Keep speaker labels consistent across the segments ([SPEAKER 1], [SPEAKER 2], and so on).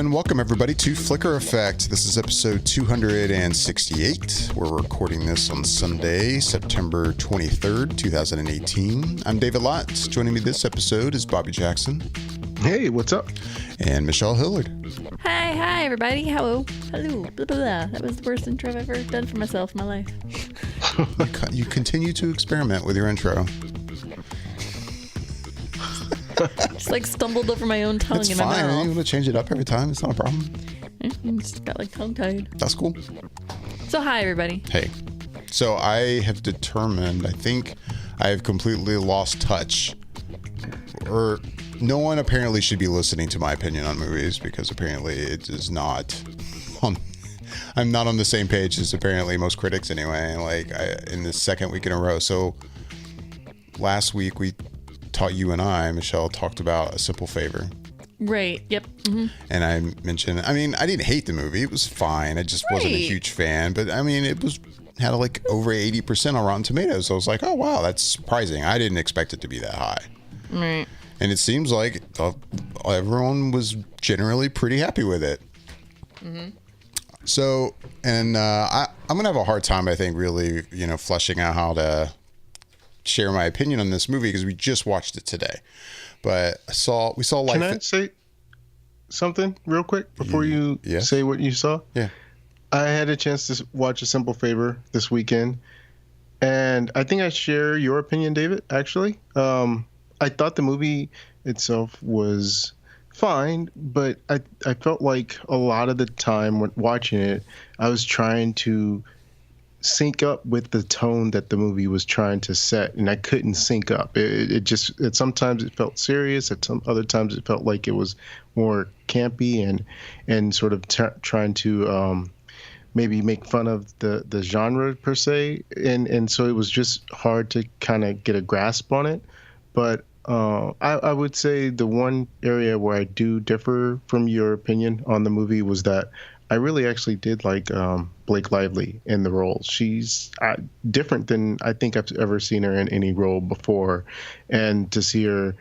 [SPEAKER 1] And welcome everybody to Flicker Effect. This is episode 268. We're recording this on Sunday, September 23rd, 2018. I'm David Lotz. Joining me this episode is Bobby Jackson.
[SPEAKER 2] Hey, what's up?
[SPEAKER 1] And Michelle Hillard.
[SPEAKER 3] Hi, everybody. Hello. Blah, blah, blah. That was the worst intro I've ever done for myself in my life.
[SPEAKER 1] You continue to experiment with your intro.
[SPEAKER 3] Just like stumbled over my own tongue
[SPEAKER 1] It's
[SPEAKER 3] in
[SPEAKER 1] fine.
[SPEAKER 3] my mouth.
[SPEAKER 1] You want to change it up every time? It's not a problem.
[SPEAKER 3] Just got like tongue-tied.
[SPEAKER 1] That's cool.
[SPEAKER 3] So hi, everybody.
[SPEAKER 1] Hey. So I have determined, I think I have completely lost touch. Or no one apparently should be listening to my opinion on movies because apparently it is not on... I'm not on the same page as apparently most critics anyway, in the second week in a row. So last week you and I, Michelle, talked about A Simple Favor.
[SPEAKER 3] Right. Yep. Mm-hmm.
[SPEAKER 1] And I mentioned, I didn't hate the movie. It was fine. I just wasn't a huge fan. But it had like over 80% on Rotten Tomatoes. So I was like, oh, wow, that's surprising. I didn't expect it to be that high.
[SPEAKER 3] Right.
[SPEAKER 1] And it seems like everyone was generally pretty happy with it. Mm-hmm. So, and I'm going to have a hard time, I think, really, fleshing out how to share my opinion on this movie because we just watched it today. But we saw Life.
[SPEAKER 2] Can I say something real quick before you say what you saw?
[SPEAKER 1] Yeah.
[SPEAKER 2] I had a chance to watch A Simple Favor this weekend, and I think I share your opinion, David, actually. I thought the movie itself was fine, but I felt like a lot of the time when watching it, I was trying to sync up with the tone that the movie was trying to set, and I couldn't sync up. It sometimes it felt serious, at some other times it felt like it was more campy and sort of trying to maybe make fun of the genre per se, and so it was just hard to kind of get a grasp on it. But I would say the one area where I do differ from your opinion on the movie was that I really actually did like Blake Lively in the role. She's different than I think I've ever seen her in any role before. And to see her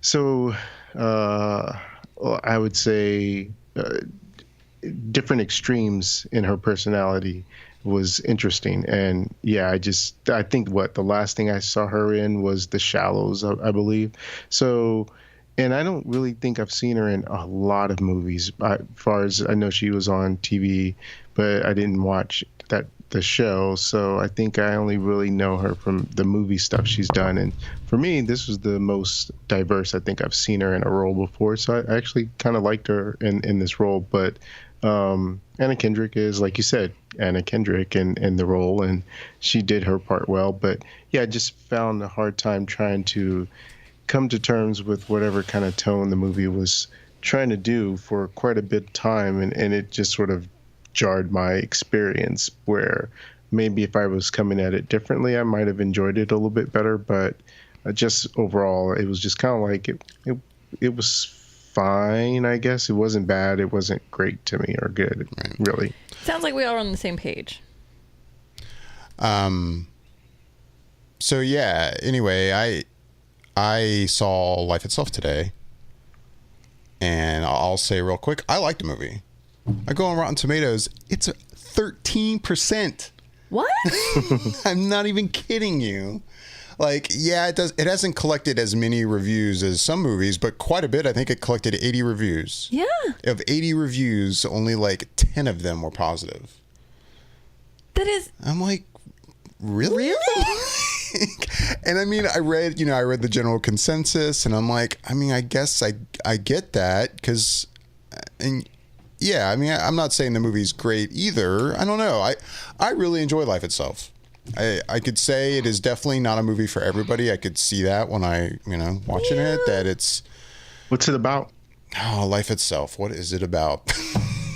[SPEAKER 2] so, I would say different extremes in her personality was interesting. And yeah, I think the last thing I saw her in was The Shallows, I believe. So, and I don't really think I've seen her in a lot of movies. As far as I know, she was on TV, but I didn't watch the show. So I think I only really know her from the movie stuff she's done. And for me, this was the most diverse I think I've seen her in a role before. So I actually kind of liked her in this role. But Anna Kendrick is, like you said, Anna Kendrick in the role, and she did her part well. But yeah, I just found a hard time trying to come to terms with whatever kind of tone the movie was trying to do for quite a bit of time, and it just sort of jarred my experience, where maybe if I was coming at it differently, I might have enjoyed it a little bit better. But just overall, it was just kind of like it was fine, I guess. It wasn't bad. It wasn't great to me or good, really.
[SPEAKER 3] Sounds like we all are on the same page.
[SPEAKER 1] So yeah, anyway, I saw Life Itself today, and I'll say real quick, I like the movie. I go on Rotten Tomatoes, it's 13%.
[SPEAKER 3] What?
[SPEAKER 1] I'm not even kidding you. It hasn't collected as many reviews as some movies, but quite a bit. I think it collected 80 reviews.
[SPEAKER 3] Yeah.
[SPEAKER 1] Of 80 reviews, only like 10 of them were positive.
[SPEAKER 3] That is...
[SPEAKER 1] I'm like, really? And I read the general consensus, and I'm like, I guess I get that, because, and yeah, I'm not saying the movie's great either. I don't know. I really enjoy Life Itself. I could say it is definitely not a movie for everybody. I could see that when watching it, that it's...
[SPEAKER 2] What's it about?
[SPEAKER 1] Oh, Life Itself. What is it about?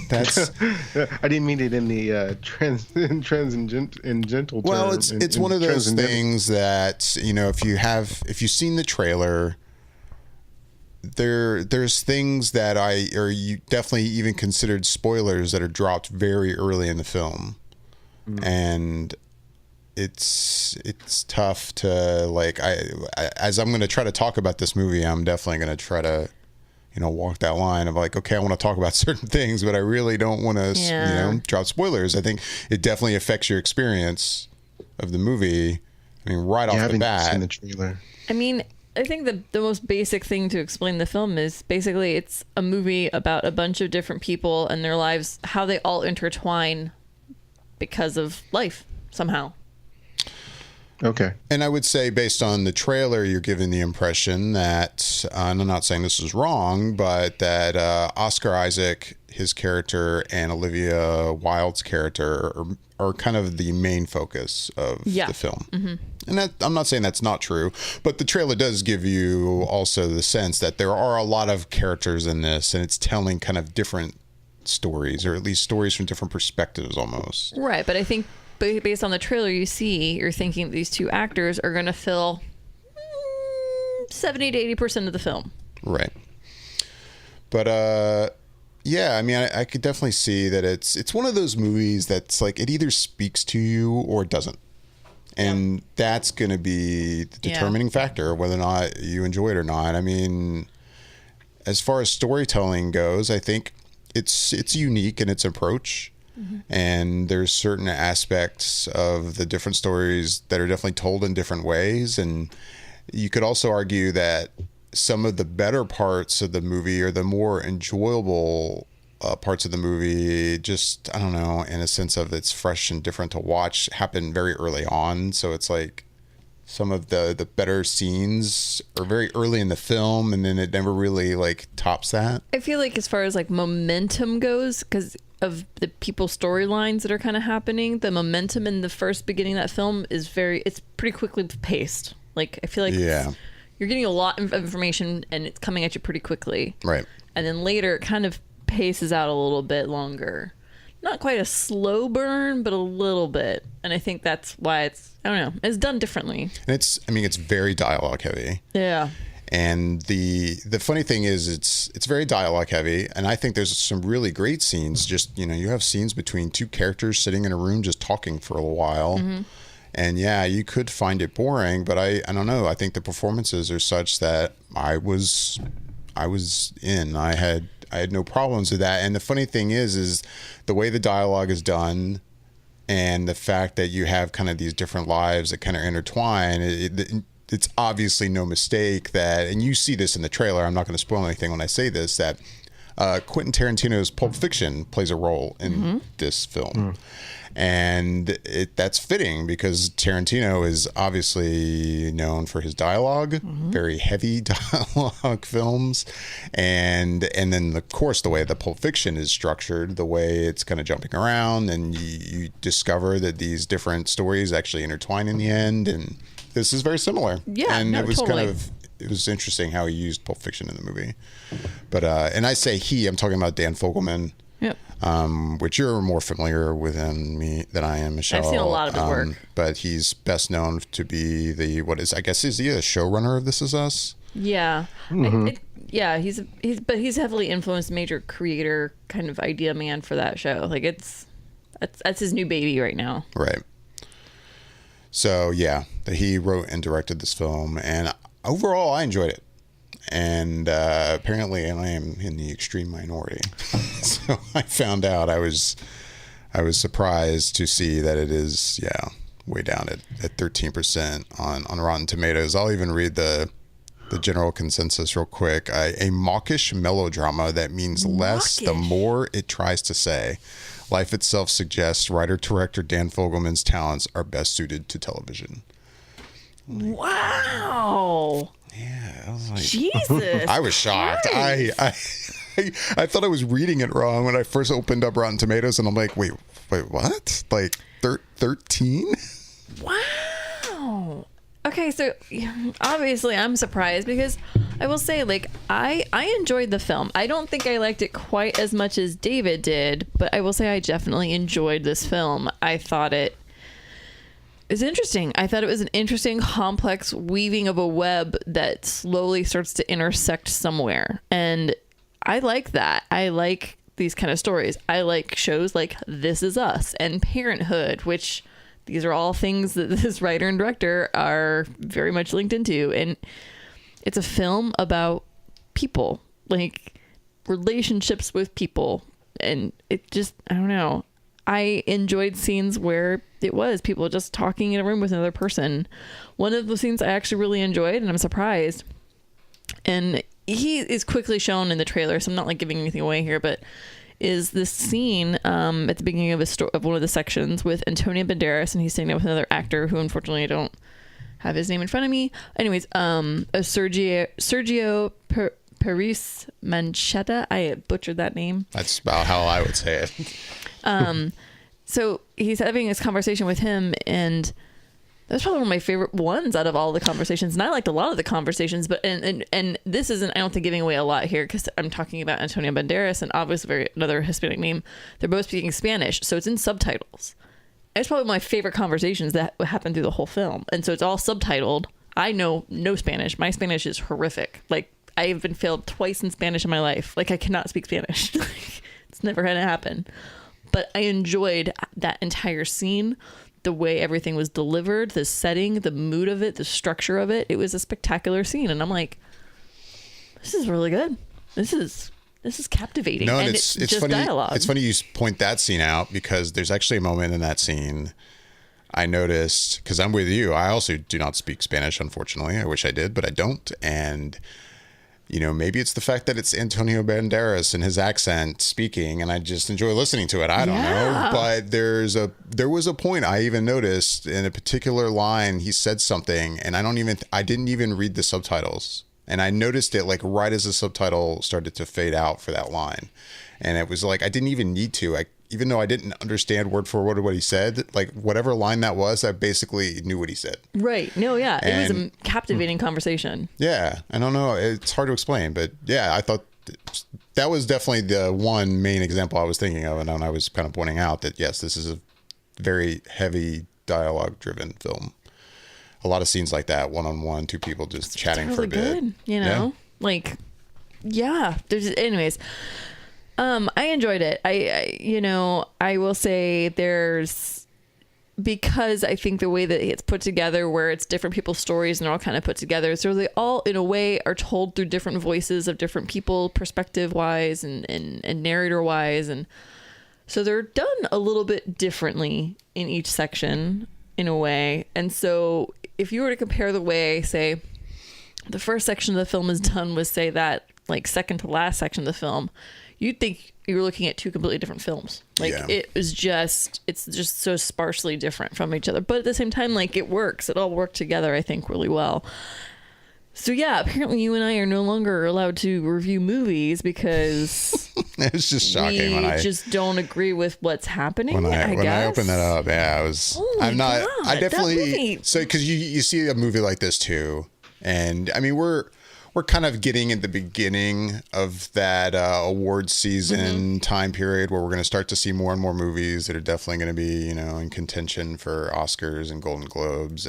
[SPEAKER 1] That's...
[SPEAKER 2] I didn't mean it in the gentle term.
[SPEAKER 1] Well, it's one of those things that, if you've seen the trailer, there's things that you definitely even considered spoilers that are dropped very early in the film. And it's tough to, as I'm going to try to talk about this movie, I'm definitely going to try to walk that line of like, okay, I want to talk about certain things, but I really don't want to, drop spoilers. I think it definitely affects your experience of the movie. I mean, right off the bat.
[SPEAKER 2] Seen the trailer.
[SPEAKER 3] I mean, I think the most basic thing to explain the film is basically it's a movie about a bunch of different people and their lives, how they all intertwine because of life somehow.
[SPEAKER 2] Okay.
[SPEAKER 1] And I would say based on the trailer, you're giving the impression that, and I'm not saying this is wrong, but that Oscar Isaac, his character, and Olivia Wilde's character are kind of the main focus of the film. Mm-hmm. And that, I'm not saying that's not true, but the trailer does give you also the sense that there are a lot of characters in this, and it's telling kind of different stories, or at least stories from different perspectives almost.
[SPEAKER 3] Right, but I think based on the trailer you're thinking these two actors are going to fill 70 to 80% of the film.
[SPEAKER 1] Right. But yeah, I mean, I could definitely see that it's one of those movies that's like it either speaks to you or it doesn't. And that's going to be the determining factor whether or not you enjoy it or not. I mean, as far as storytelling goes, I think it's unique in its approach. Mm-hmm. And there's certain aspects of the different stories that are definitely told in different ways. And you could also argue that some of the better parts of the movie or the more enjoyable parts of the movie, just, I don't know, in a sense of it's fresh and different to watch, happen very early on. So it's like some of the better scenes are very early in the film, and then it never really like tops that.
[SPEAKER 3] I feel like as far as like momentum goes, because of the people's storylines that are kind of happening, the momentum in the first beginning of that film is it's pretty quickly paced. Like, I feel like you're getting a lot of information and it's coming at you pretty quickly.
[SPEAKER 1] Right.
[SPEAKER 3] And then later it kind of paces out a little bit longer. Not quite a slow burn, but a little bit. And I think that's why it's done differently. And
[SPEAKER 1] it's very dialogue heavy.
[SPEAKER 3] Yeah.
[SPEAKER 1] And the funny thing is it's very dialogue heavy, and I think there's some really great scenes. Just, you have scenes between two characters sitting in a room just talking for a while. Mm-hmm. And yeah, you could find it boring, but I don't know. I think the performances are such that I was in. I had no problems with that. And the funny thing is the way the dialogue is done and the fact that you have kind of these different lives that kind of intertwine, it's obviously no mistake that, and you see this in the trailer, I'm not going to spoil anything when I say this, that Quentin Tarantino's Pulp Fiction plays a role in this film. Mm. And that's fitting because Tarantino is obviously known for his dialogue, very heavy dialogue films. And then, of course, the way the Pulp Fiction is structured, the way it's kind of jumping around, and you discover that these different stories actually intertwine in the end. And this is very similar.
[SPEAKER 3] Yeah,
[SPEAKER 1] and it was
[SPEAKER 3] totally.
[SPEAKER 1] It was interesting how he used Pulp Fiction in the movie. But and I say I'm talking about Dan Fogelman. Yep. Which you're more familiar with than I am, Michelle.
[SPEAKER 3] I've seen a lot of his work.
[SPEAKER 1] But he's best known to be is he a showrunner of This Is Us?
[SPEAKER 3] Yeah. Mm-hmm. He's heavily influenced major creator kind of idea man for that show. Like that's his new baby right now.
[SPEAKER 1] Right. So yeah, he wrote and directed this film, and overall I enjoyed it. And apparently I am in the extreme minority. So I found out I was surprised to see that it is way down at 13% on Rotten Tomatoes. I'll even read the general consensus real quick. A mawkish melodrama that means less the more it tries to say. Life itself suggests writer-director Dan Fogelman's talents are best suited to television.
[SPEAKER 3] Wow.
[SPEAKER 1] Yeah, I was like,
[SPEAKER 3] Jesus.
[SPEAKER 1] I was shocked. I thought I was reading it wrong when I first opened up Rotten Tomatoes, and I'm like, wait, what? Like 13?
[SPEAKER 3] Wow. Okay, so obviously I'm surprised because I will say, like, I enjoyed the film. I don't think I liked it quite as much as David did, but I will say I definitely enjoyed this film. I thought it was interesting. I thought it was an interesting, complex weaving of a web that slowly starts to intersect somewhere. And I like that. I like these kind of stories. I like shows like This Is Us and Parenthood, which these are all things that this writer and director are very much linked into. And it's a film about people like relationships with people. And it just, I don't know. I enjoyed scenes where it was people just talking in a room with another person. One of the scenes I actually really enjoyed, and I'm surprised, and he is quickly shown in the trailer, so I'm not like giving anything away here, but is this scene at the beginning of of one of the sections with Antonio Banderas, and he's sitting there with another actor who unfortunately I don't have his name in front of me. Anyways, Sergio Paris Manchetta. I butchered that name.
[SPEAKER 1] That's about how I would say it.
[SPEAKER 3] So he's having this conversation with him, and that's probably one of my favorite ones out of all the conversations. And I liked a lot of the conversations, but and this isn't, I don't think, giving away a lot here because I'm talking about Antonio Banderas and obviously another Hispanic name. They're both speaking Spanish, so it's in subtitles. It's probably my favorite conversations that happened through the whole film, and so it's all subtitled. I know no Spanish. My Spanish is horrific. Like, I have been failed twice in Spanish in my life. Like, I cannot speak Spanish. It's never going to happen. But I enjoyed that entire scene, the way everything was delivered, the setting, the mood of it, the structure of it. It was a spectacular scene. And I'm like, this is really good. This is captivating.
[SPEAKER 1] No, and
[SPEAKER 3] and
[SPEAKER 1] it's
[SPEAKER 3] just
[SPEAKER 1] funny.
[SPEAKER 3] dialogue.
[SPEAKER 1] It's funny you point that scene out because there's actually a moment in that scene I noticed, because I'm with you. I also do not speak Spanish, unfortunately. I wish I did, but I don't. And maybe it's the fact that it's Antonio Banderas and his accent speaking, and I just enjoy listening to it. I don't know. But there was a point I even noticed in a particular line, he said something, and I didn't even read the subtitles. And I noticed it like right as the subtitle started to fade out for that line. And it was like, I didn't even need to. Even though I didn't understand word for word what he said, like whatever line that was, I basically knew what he said.
[SPEAKER 3] Right. No, yeah. It was a captivating conversation.
[SPEAKER 1] Yeah. I don't know. It's hard to explain, but yeah, I thought that was definitely the one main example I was thinking of. And I was kind of pointing out that, yes, this is a very heavy dialogue driven film. A lot of scenes like that, one-on-one, two people just chatting
[SPEAKER 3] really
[SPEAKER 1] for a bit.
[SPEAKER 3] Good, anyways. I enjoyed it. I will say because I think the way that it's put together, where it's different people's stories and they're all kind of put together, so they all in a way are told through different voices of different people, perspective wise and narrator wise. And so they're done a little bit differently in each section in a way. And so if you were to compare the way, say, the first section of the film is done with, say, that like second to last section of the film, you'd think you were looking at two completely different films. Like, it's just so sparsely different from each other. But at the same time, like, it works. It all worked together, I think, really well. So yeah, apparently you and I are no longer allowed to review movies because
[SPEAKER 1] it's just shocking when I
[SPEAKER 3] just don't agree with what's happening.
[SPEAKER 1] When
[SPEAKER 3] I
[SPEAKER 1] I opened that up, I definitely, so because you see a movie like this too, and I mean we're kind of getting at the beginning of that award season time period where we're going to start to see more and more movies that are definitely going to be, in contention for Oscars and Golden Globes.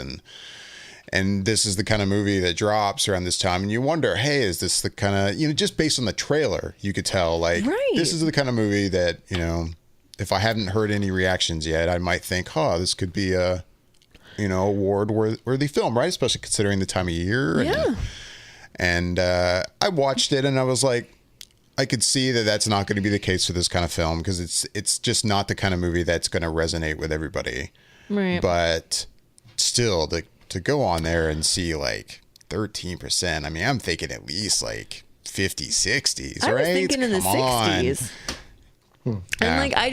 [SPEAKER 1] And this is the kind of movie that drops around this time. And you wonder, hey, is this the kind of, just based on the trailer, you could tell, like, this is the kind of movie that, if I hadn't heard any reactions yet, I might think, this could be a, award-worthy film, right? Especially considering the time of year.
[SPEAKER 3] Yeah.
[SPEAKER 1] And I watched it and I was like, I could see that that's not going to be the case for this kind of film because it's just not the kind of movie that's going to resonate with everybody.
[SPEAKER 3] Right.
[SPEAKER 1] But still, to go on there and see like 13%, I mean, I'm thinking at least like 50s, 60s, right?
[SPEAKER 3] I was thinking in the 60s. And like, I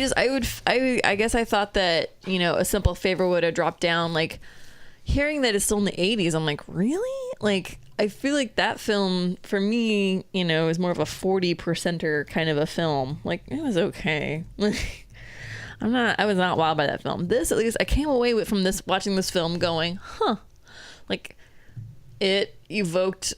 [SPEAKER 3] guess I thought that, A Simple Favor would have dropped down. Like, hearing that it's still in the 80s, I'm like, really? Like, I feel like that film for me, is more of a 40%er kind of a film. Like, it was okay. I was not wild by that film. This, at least, I came away from watching this film going, like, it evoked,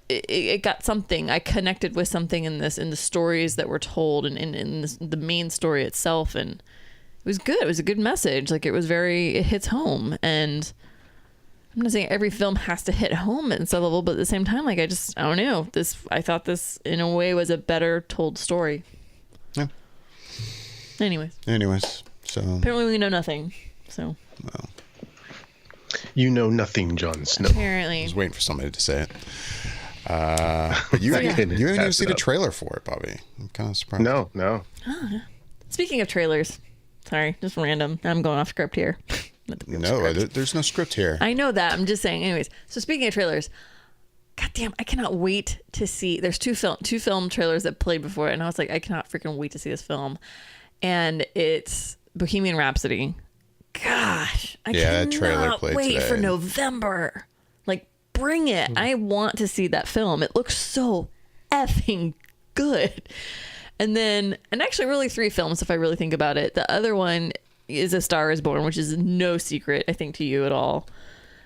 [SPEAKER 3] it got something. I connected with something in the stories that were told and in the main story itself. And it was good. It was a good message. Like, it hits home. And I'm not saying every film has to hit home at some level, but at the same time, like, I don't know. I thought this, in a way, was a better told story.
[SPEAKER 1] Yeah. Anyways, so
[SPEAKER 3] apparently we know nothing. So.
[SPEAKER 1] Well.
[SPEAKER 2] You know nothing, Jon Snow.
[SPEAKER 3] Apparently.
[SPEAKER 1] I was waiting for somebody to say it. But you haven't even
[SPEAKER 2] Pass
[SPEAKER 1] seen
[SPEAKER 2] it
[SPEAKER 1] a
[SPEAKER 2] up.
[SPEAKER 1] trailer for it, Bobby. I'm kind of surprised.
[SPEAKER 2] No.
[SPEAKER 3] Speaking of trailers, sorry, just random. I'm going off script here.
[SPEAKER 1] No, there's no script here.
[SPEAKER 3] I know that. I'm just saying. Anyways, so speaking of trailers, goddamn, I cannot wait to see. There's two film trailers that played before it, and I was like, I cannot freaking wait to see this film. And it's Bohemian Rhapsody. Gosh, I
[SPEAKER 1] that trailer
[SPEAKER 3] cannot
[SPEAKER 1] played
[SPEAKER 3] wait
[SPEAKER 1] today.
[SPEAKER 3] for November. Like, bring it. I want to see that film. It looks so effing good. And actually really 3 films if I really think about it. The other one is A Star Is Born, which is no secret, I think, to you at all.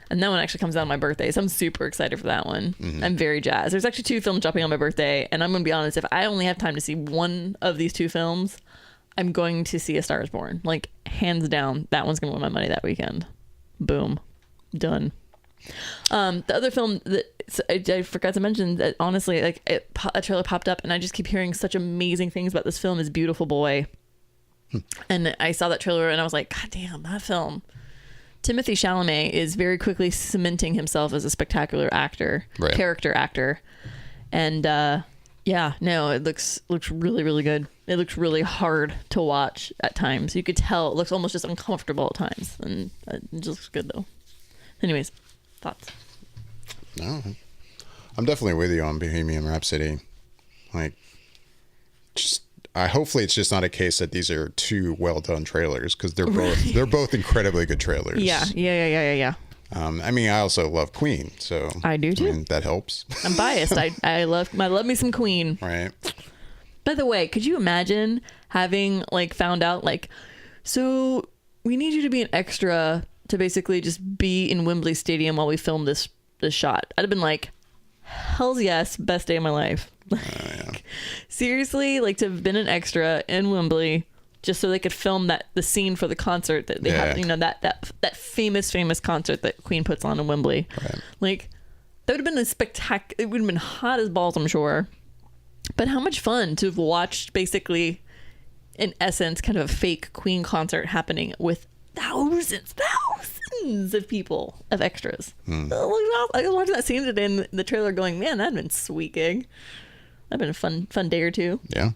[SPEAKER 3] And that one actually comes out on my birthday, so I'm super excited for that one.
[SPEAKER 1] Mm-hmm.
[SPEAKER 3] I'm very jazzed. There's actually 2 films dropping on my birthday, and I'm going to be honest, if I only have time to see one of these 2 films, I'm going to see A Star Is Born. Like, hands down, that one's going to win my money that weekend. Boom. Done. The other film that I forgot to mention that honestly, like a trailer popped up and I just keep hearing such amazing things about this film is Beautiful Boy. And I saw that trailer and I was like, God damn, that film. Timothée Chalamet is very quickly cementing himself as a spectacular actor,
[SPEAKER 1] Right.
[SPEAKER 3] character actor. And it looks really, really good. It looks really hard to watch at times. You could tell it looks almost just uncomfortable at times. And it just looks good though. Anyways, thoughts?
[SPEAKER 1] No, I'm definitely with you on Bohemian Rhapsody. Like, hopefully it's just not a case that these are 2 well done trailers because they're both incredibly good trailers.
[SPEAKER 3] Yeah.
[SPEAKER 1] I mean, I also love Queen, so
[SPEAKER 3] I do too.
[SPEAKER 1] mean, that helps.
[SPEAKER 3] I'm biased. I love me some Queen.
[SPEAKER 1] Right.
[SPEAKER 3] By the way, could you imagine having found out so we need you to be an extra to basically just be in Wembley Stadium while we film this shot? I'd have been like, hell's yes, best day of my life. Seriously, to have been an extra in Wembley just so they could film the scene for the concert that they have, that famous concert that Queen puts on in Wembley.
[SPEAKER 1] Right.
[SPEAKER 3] That would have been a spectacular. It would have been hot as balls, I'm sure. But how much fun to have watched basically, in essence, kind of a fake Queen concert happening with thousands of people, of extras. I was watching that scene today in the trailer going, man, that'd been sweet gig. That'd been a fun day or 2.
[SPEAKER 1] Yeah.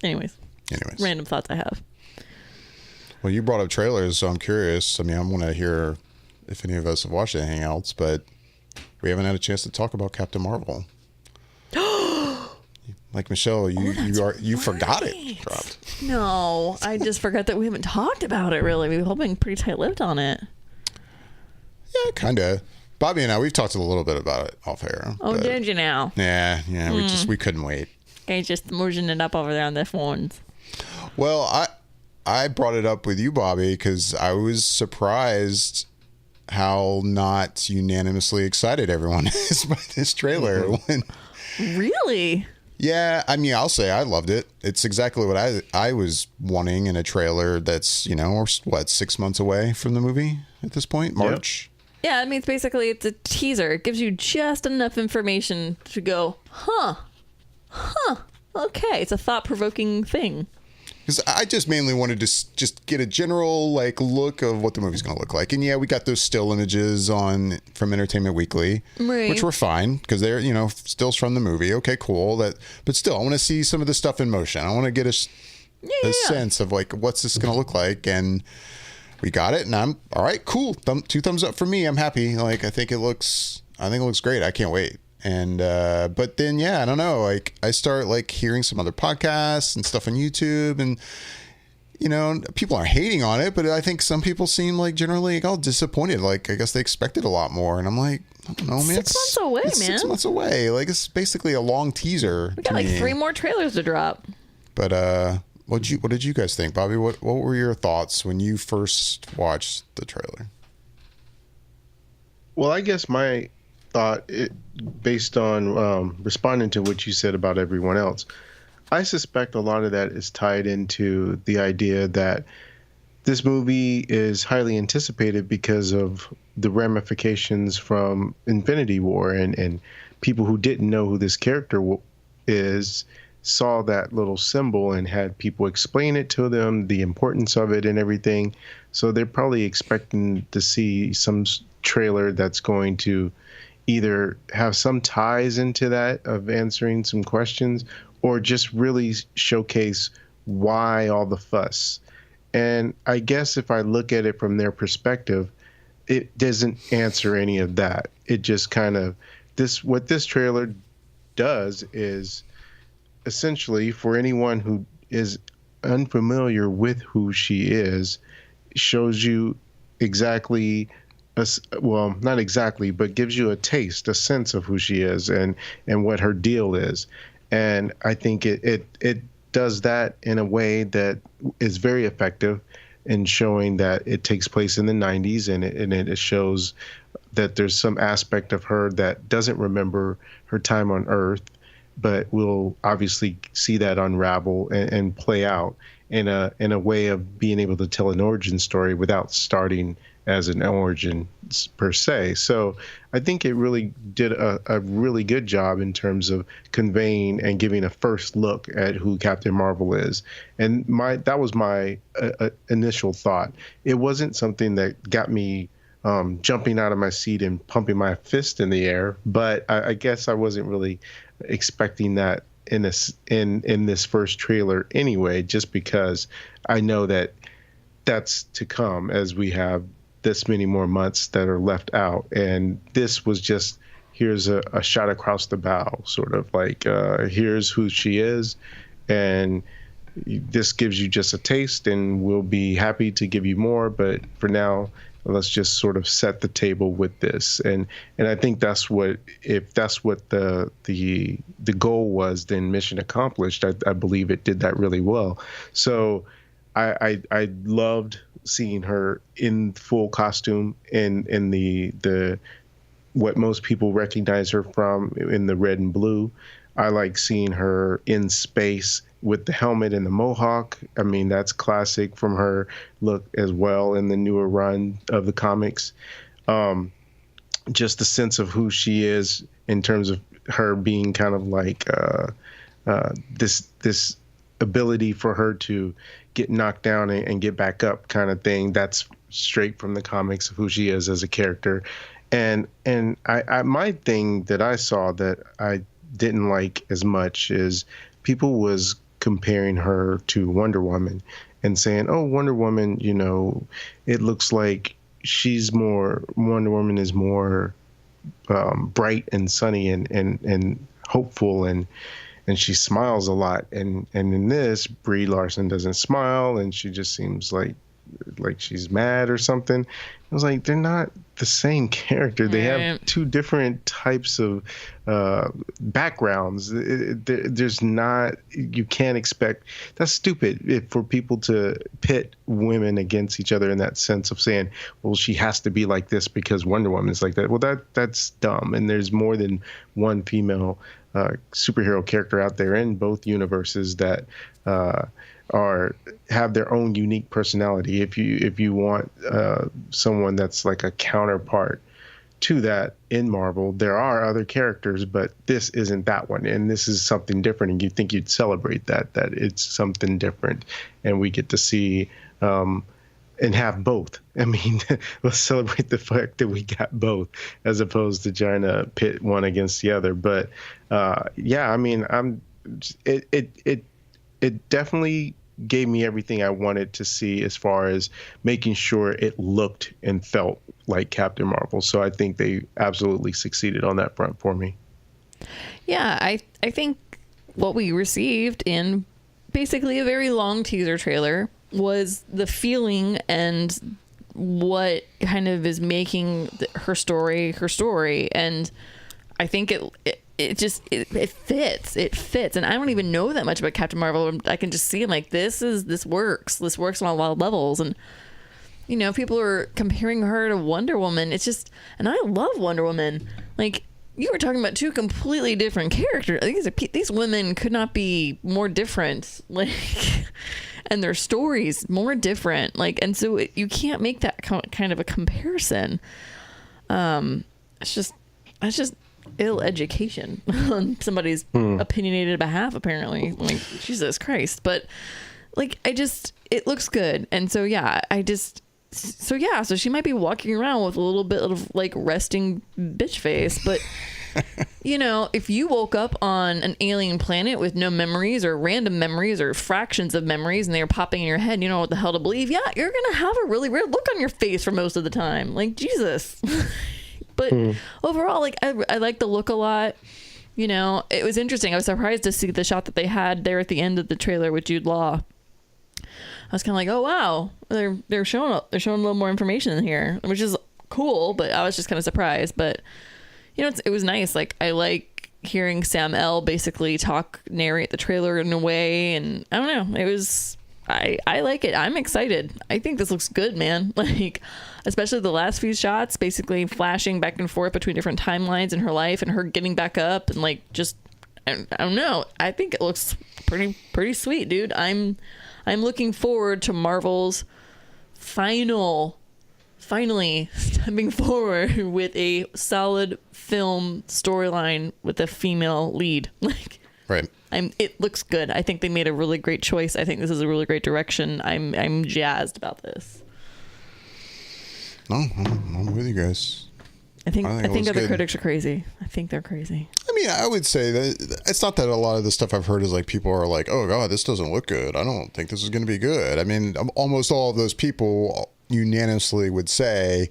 [SPEAKER 3] Anyways. Random thoughts I have.
[SPEAKER 1] Well, you brought up trailers, so I'm curious. I mean, I want to hear if any of us have watched anything else, but we haven't had a chance to talk about Captain Marvel. Like Michelle, you forgot it dropped.
[SPEAKER 3] No, I just forgot that we haven't talked about it really. We've all been pretty tight-lipped on it.
[SPEAKER 1] Yeah, kind of. Bobby and I, we've talked a little bit about it off air.
[SPEAKER 3] Oh, did you now?
[SPEAKER 1] Yeah, we couldn't wait.
[SPEAKER 3] Okay, just merging it up over there on the phones.
[SPEAKER 1] Well, I brought it up with you, Bobby, because I was surprised how not unanimously excited everyone is by this trailer. When,
[SPEAKER 3] Really?
[SPEAKER 1] yeah, I mean, I'll say I loved it. It's exactly what I was wanting in a trailer that's, we're, 6 months away from the movie at this point? March?
[SPEAKER 3] Yeah, I mean, it's a teaser. It gives you just enough information to go, huh, okay. It's a thought-provoking thing.
[SPEAKER 1] Because I just mainly wanted to just get a general look of what the movie's going to look like. And yeah, we got those still images from Entertainment Weekly,
[SPEAKER 3] right,
[SPEAKER 1] which were fine because they're, stills from the movie. Okay, cool. But still, I want to see some of the stuff in motion. I want to get a sense of what's this going to look like. And we got it, and I'm all right. Cool. 2 thumbs up for me. I'm happy. I think it looks great. I can't wait. And but then I don't know. I start hearing some other podcasts and stuff on YouTube, and people are hating on it, but I think some people seem generally all disappointed. I guess they expected a lot more, and I'm like, I don't know, man.
[SPEAKER 3] 6 months away,
[SPEAKER 1] it's
[SPEAKER 3] man.
[SPEAKER 1] 6 months away. It's basically a long teaser.
[SPEAKER 3] We got 3 more trailers to drop.
[SPEAKER 1] But what did you guys think, Bobby? What were your thoughts when you first watched the trailer?
[SPEAKER 2] Well, I guess my thought, based on responding to what you said about everyone else, I suspect a lot of that is tied into the idea that this movie is highly anticipated because of the ramifications from Infinity War, and people who didn't know who this character is saw that little symbol and had people explain it to them, the importance of it and everything. So they're probably expecting to see some trailer that's going to either have some ties into that of answering some questions, or just really showcase why all the fuss. And I guess if I look at it from their perspective, it doesn't answer any of that. It just kind of, what this trailer does is essentially, for anyone who is unfamiliar with who she is, shows you exactly, well, not exactly, but gives you a taste, a sense of who she is and what her deal is. And I think it does that in a way that is very effective in showing that it takes place in the 90s, and it shows that there's some aspect of her that doesn't remember her time on Earth, but we'll obviously see that unravel and play out in a way of being able to tell an origin story without starting as an origin per se. So I think it really did a really good job in terms of conveying and giving a first look at who Captain Marvel is. And that was my initial thought. It wasn't something that got me jumping out of my seat and pumping my fist in the air, but I guess I wasn't really expecting that in this first trailer anyway, just because I know that that's to come as we have this many more months that are left out. And this was just, here's a shot across the bow, sort of like, here's who she is. And this gives you just a taste, and we'll be happy to give you more. But for now, let's just sort of set the table with this. And I think that's what, if that's what the goal was, then mission accomplished. I believe it did that really well. So I loved seeing her in full costume in the what most people recognize her from, in the red and blue. I like seeing her in space with the helmet and the mohawk. I mean, that's classic from her look as well in the newer run of the comics. Just the sense of who she is in terms of her being kind of like this ability for her to get knocked down and get back up kind of thing. That's straight from the comics of who she is as a character. And I my thing that I saw that I didn't like as much is people was comparing her to Wonder Woman and saying, oh, Wonder Woman, you know, it looks like Wonder Woman is more bright and sunny and hopeful, and she smiles a lot. And in this, Brie Larson doesn't smile, and she just seems like she's mad or something. I was like, they're not the same character. They have two different types of backgrounds. There's not, you can't expect, that's stupid for people to pit women against each other in that sense of saying, well, she has to be like this because Wonder Woman is like that. Well, that's dumb. And there's more than one female superhero character out there in both universes that have their own unique personality. If you want someone that's like a counterpart to that in Marvel, there are other characters, but this isn't that one, and this is something different. And you think you'd celebrate that it's something different, and we get to see and have both. I mean, let's celebrate the fact that we got both, as opposed to trying to pit one against the other. But yeah, I mean, it definitely gave me everything I wanted to see as far as making sure it looked and felt like Captain Marvel. So I think they absolutely succeeded on that front for me.
[SPEAKER 3] Yeah, I think what we received in basically a very long teaser trailer was the feeling and what kind of is making her story. And I think it fits. And I don't even know that much about Captain Marvel. I can just see him like, this works on a lot of levels. And, you know, people are comparing her to Wonder Woman. It's just, and I love Wonder Woman. Like, you were talking about two completely different characters. These women could not be more different. Like, and their stories more different. Like, and so you can't make that kind of a comparison. It's just ill education on somebody's opinionated behalf, apparently. Like, Jesus Christ. But like, it looks good. And so, yeah, so she might be walking around with a little bit of like resting bitch face, but you know, if you woke up on an alien planet with no memories or random memories or fractions of memories and they were popping in your head, you know what the hell to believe, yeah, you're gonna have a really weird look on your face for most of the time, like Jesus. But overall, like I like the look a lot. You know, it was interesting. I was surprised to see the shot that they had there at the end of the trailer with Jude Law. I was kind of like, oh wow, they're showing a little more information in here, which is cool. But I was just kind of surprised. But you know, it was nice. Like I like hearing Sam L basically narrate the trailer in a way, and I don't know. It was I like it. I'm excited. I think this looks good, man. Like especially the last few shots, basically flashing back and forth between different timelines in her life and her getting back up and like just I don't know. I think it looks pretty sweet, dude. I'm looking forward to Marvel's finally stepping forward with a solid film storyline with a female lead. Like,
[SPEAKER 1] right.
[SPEAKER 3] It looks good. I think they made a really great choice. I think this is a really great direction. I'm jazzed about this.
[SPEAKER 1] No, I'm with you guys.
[SPEAKER 3] I think other
[SPEAKER 1] good.
[SPEAKER 3] critics are crazy. I think they're crazy.
[SPEAKER 1] I mean, I would say that it's not that a lot of the stuff I've heard is like people are like, oh God, this doesn't look good. I don't think this is going to be good. I mean, almost all of those people unanimously would say,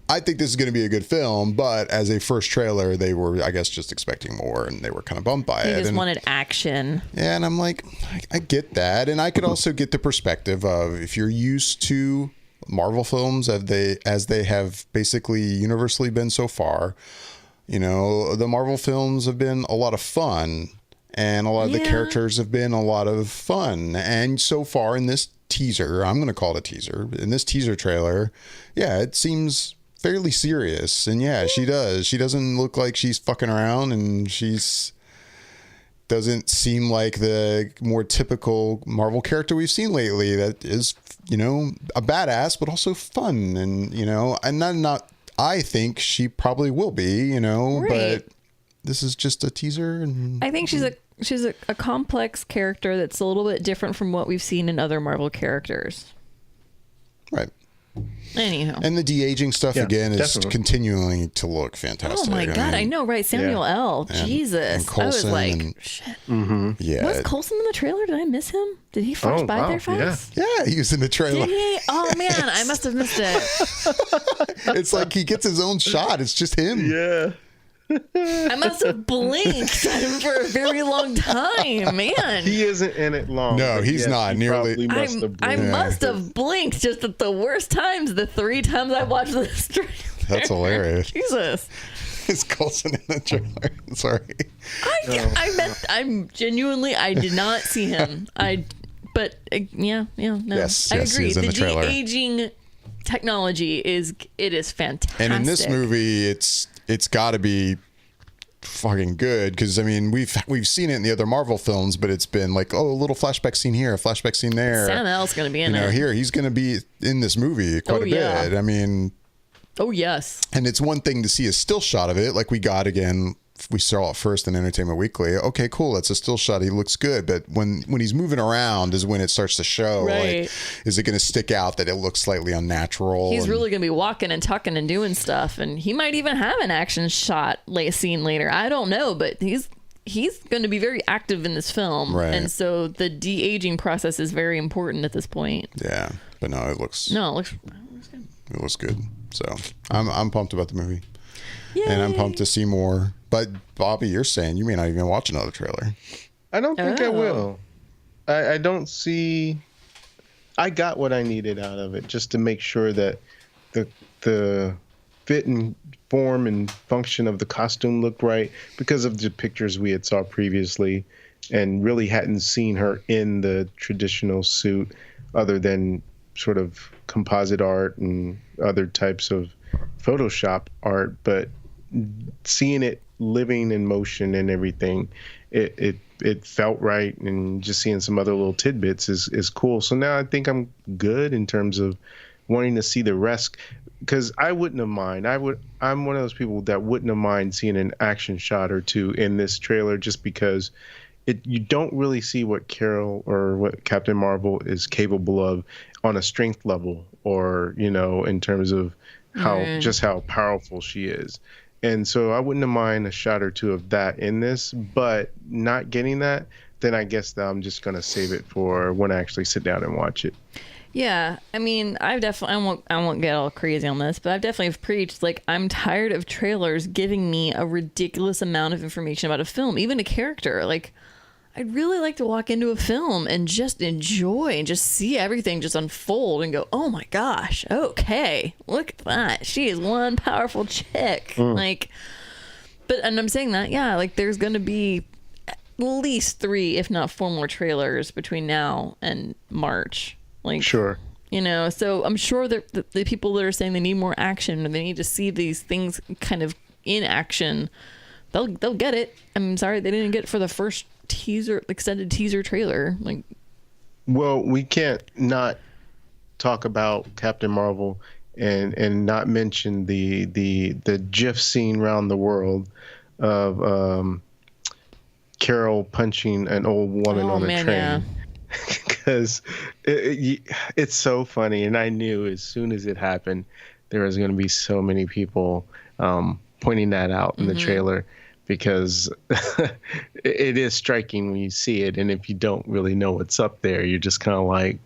[SPEAKER 1] I think this is going to be a good film, but as a first trailer, they were, I guess, just expecting more and they were kind of bummed by it.
[SPEAKER 3] They just wanted action.
[SPEAKER 1] Yeah, and I'm like, I get that. And I could also get the perspective of if you're used to Marvel films as they have basically universally been so far, you know, the Marvel films have been a lot of fun and a lot of the characters have been a lot of fun. And so far in this teaser, I'm going to call it a teaser, in this teaser trailer, yeah, it seems fairly serious. And yeah, she does. She doesn't look like she's fucking around, and doesn't seem like the more typical Marvel character we've seen lately that is, you know, a badass, but also fun. And, you know, and not I think she probably will be, you know, right. But this is just a teaser. And I
[SPEAKER 3] think she's a complex character that's a little bit different from what we've seen in other Marvel characters.
[SPEAKER 1] Right.
[SPEAKER 3] Anyhow.
[SPEAKER 1] And the de-aging stuff again is continuing to look fantastic.
[SPEAKER 3] Oh my God, I know, right? Samuel L. Jesus.
[SPEAKER 1] And Coulson,
[SPEAKER 3] I was like, shit.
[SPEAKER 1] Mm-hmm. Yeah.
[SPEAKER 3] Was Coulson in the trailer? Did I miss him? Did he flash by there fast?
[SPEAKER 1] Yeah, he was in the trailer.
[SPEAKER 3] Did he? Oh man, I must have missed it.
[SPEAKER 1] It's like he gets his own shot. It's just him.
[SPEAKER 2] Yeah.
[SPEAKER 3] I must have blinked at him for a very long time, man.
[SPEAKER 2] He isn't in it long.
[SPEAKER 1] No, he's not nearly.
[SPEAKER 3] I must have blinked just at the worst times. The 3 times I watched this trailer.
[SPEAKER 1] That's hilarious.
[SPEAKER 3] Jesus.
[SPEAKER 1] Is Coulson in the trailer? Sorry.
[SPEAKER 3] I'm genuinely. I did not see him. No.
[SPEAKER 1] Yes,
[SPEAKER 3] I agree.
[SPEAKER 1] He's in the trailer.
[SPEAKER 3] De-aging technology is fantastic.
[SPEAKER 1] And in this movie, it's got to be fucking good, because I mean we've seen it in the other Marvel films, but it's been like, oh, a little flashback scene here, a flashback scene there.
[SPEAKER 3] Sam L's going to be in it.
[SPEAKER 1] Here he's going to be in this movie quite a bit. I mean,
[SPEAKER 3] oh yes.
[SPEAKER 1] And it's one thing to see a still shot of it, like we got again. We saw it first in Entertainment Weekly. Okay, cool. That's a still shot. He looks good. But when he's moving around is when it starts to show.
[SPEAKER 3] Right.
[SPEAKER 1] Like, is it going to stick out that it looks slightly unnatural?
[SPEAKER 3] He's really going to be walking and tucking and doing stuff. And he might even have an action shot scene later. I don't know. But he's going to be very active in this film.
[SPEAKER 1] Right.
[SPEAKER 3] And so the de-aging process is very important at this point.
[SPEAKER 1] Yeah. But no, it looks good. It looks good. So I'm pumped about the movie. Yay. And I'm pumped to see more. But Bobby, you're saying you may not even watch another trailer.
[SPEAKER 2] I don't think I will. I don't see. I got what I needed out of it, just to make sure that the fit and form and function of the costume looked right, because of the pictures we had saw previously, and really hadn't seen her in the traditional suit other than sort of composite art and other types of Photoshop art. But seeing it living in motion and everything, it felt right, and just seeing some other little tidbits is cool. So now I think I'm good in terms of wanting to see the rest, because I wouldn't have mind. I'm one of those people that wouldn't have mind seeing an action shot or two in this trailer, just because you don't really see what Carol or what Captain Marvel is capable of on a strength level or in terms of how powerful she is. And so I wouldn't mind a shot or two of that in this, but not getting that, then I guess that I'm just going to save it for when I actually sit down and watch it.
[SPEAKER 3] Yeah, I mean, I won't get all crazy on this, but I've definitely preached, like, I'm tired of trailers giving me a ridiculous amount of information about a film, even a character. Like, I'd really like to walk into a film and just enjoy and just see everything just unfold and go, oh my gosh, okay, look at that. She is one powerful chick. Like, and I'm saying that, yeah, like there's going to be at least 3, if not 4 more trailers between now and March. Like,
[SPEAKER 2] sure.
[SPEAKER 3] So I'm sure that the people that are saying they need more action or they need to see these things kind of in action, they'll get it. I'm sorry they didn't get it for the first extended teaser trailer. Like,
[SPEAKER 2] well, we can't not talk about Captain Marvel and not mention the GIF scene around the world of Carol punching an old woman on a train. Yeah. Because it's so funny, and I knew as soon as it happened there was going to be so many people pointing that out in the trailer, because it is striking when you see it, and if you don't really know what's up there, you're just kind of like,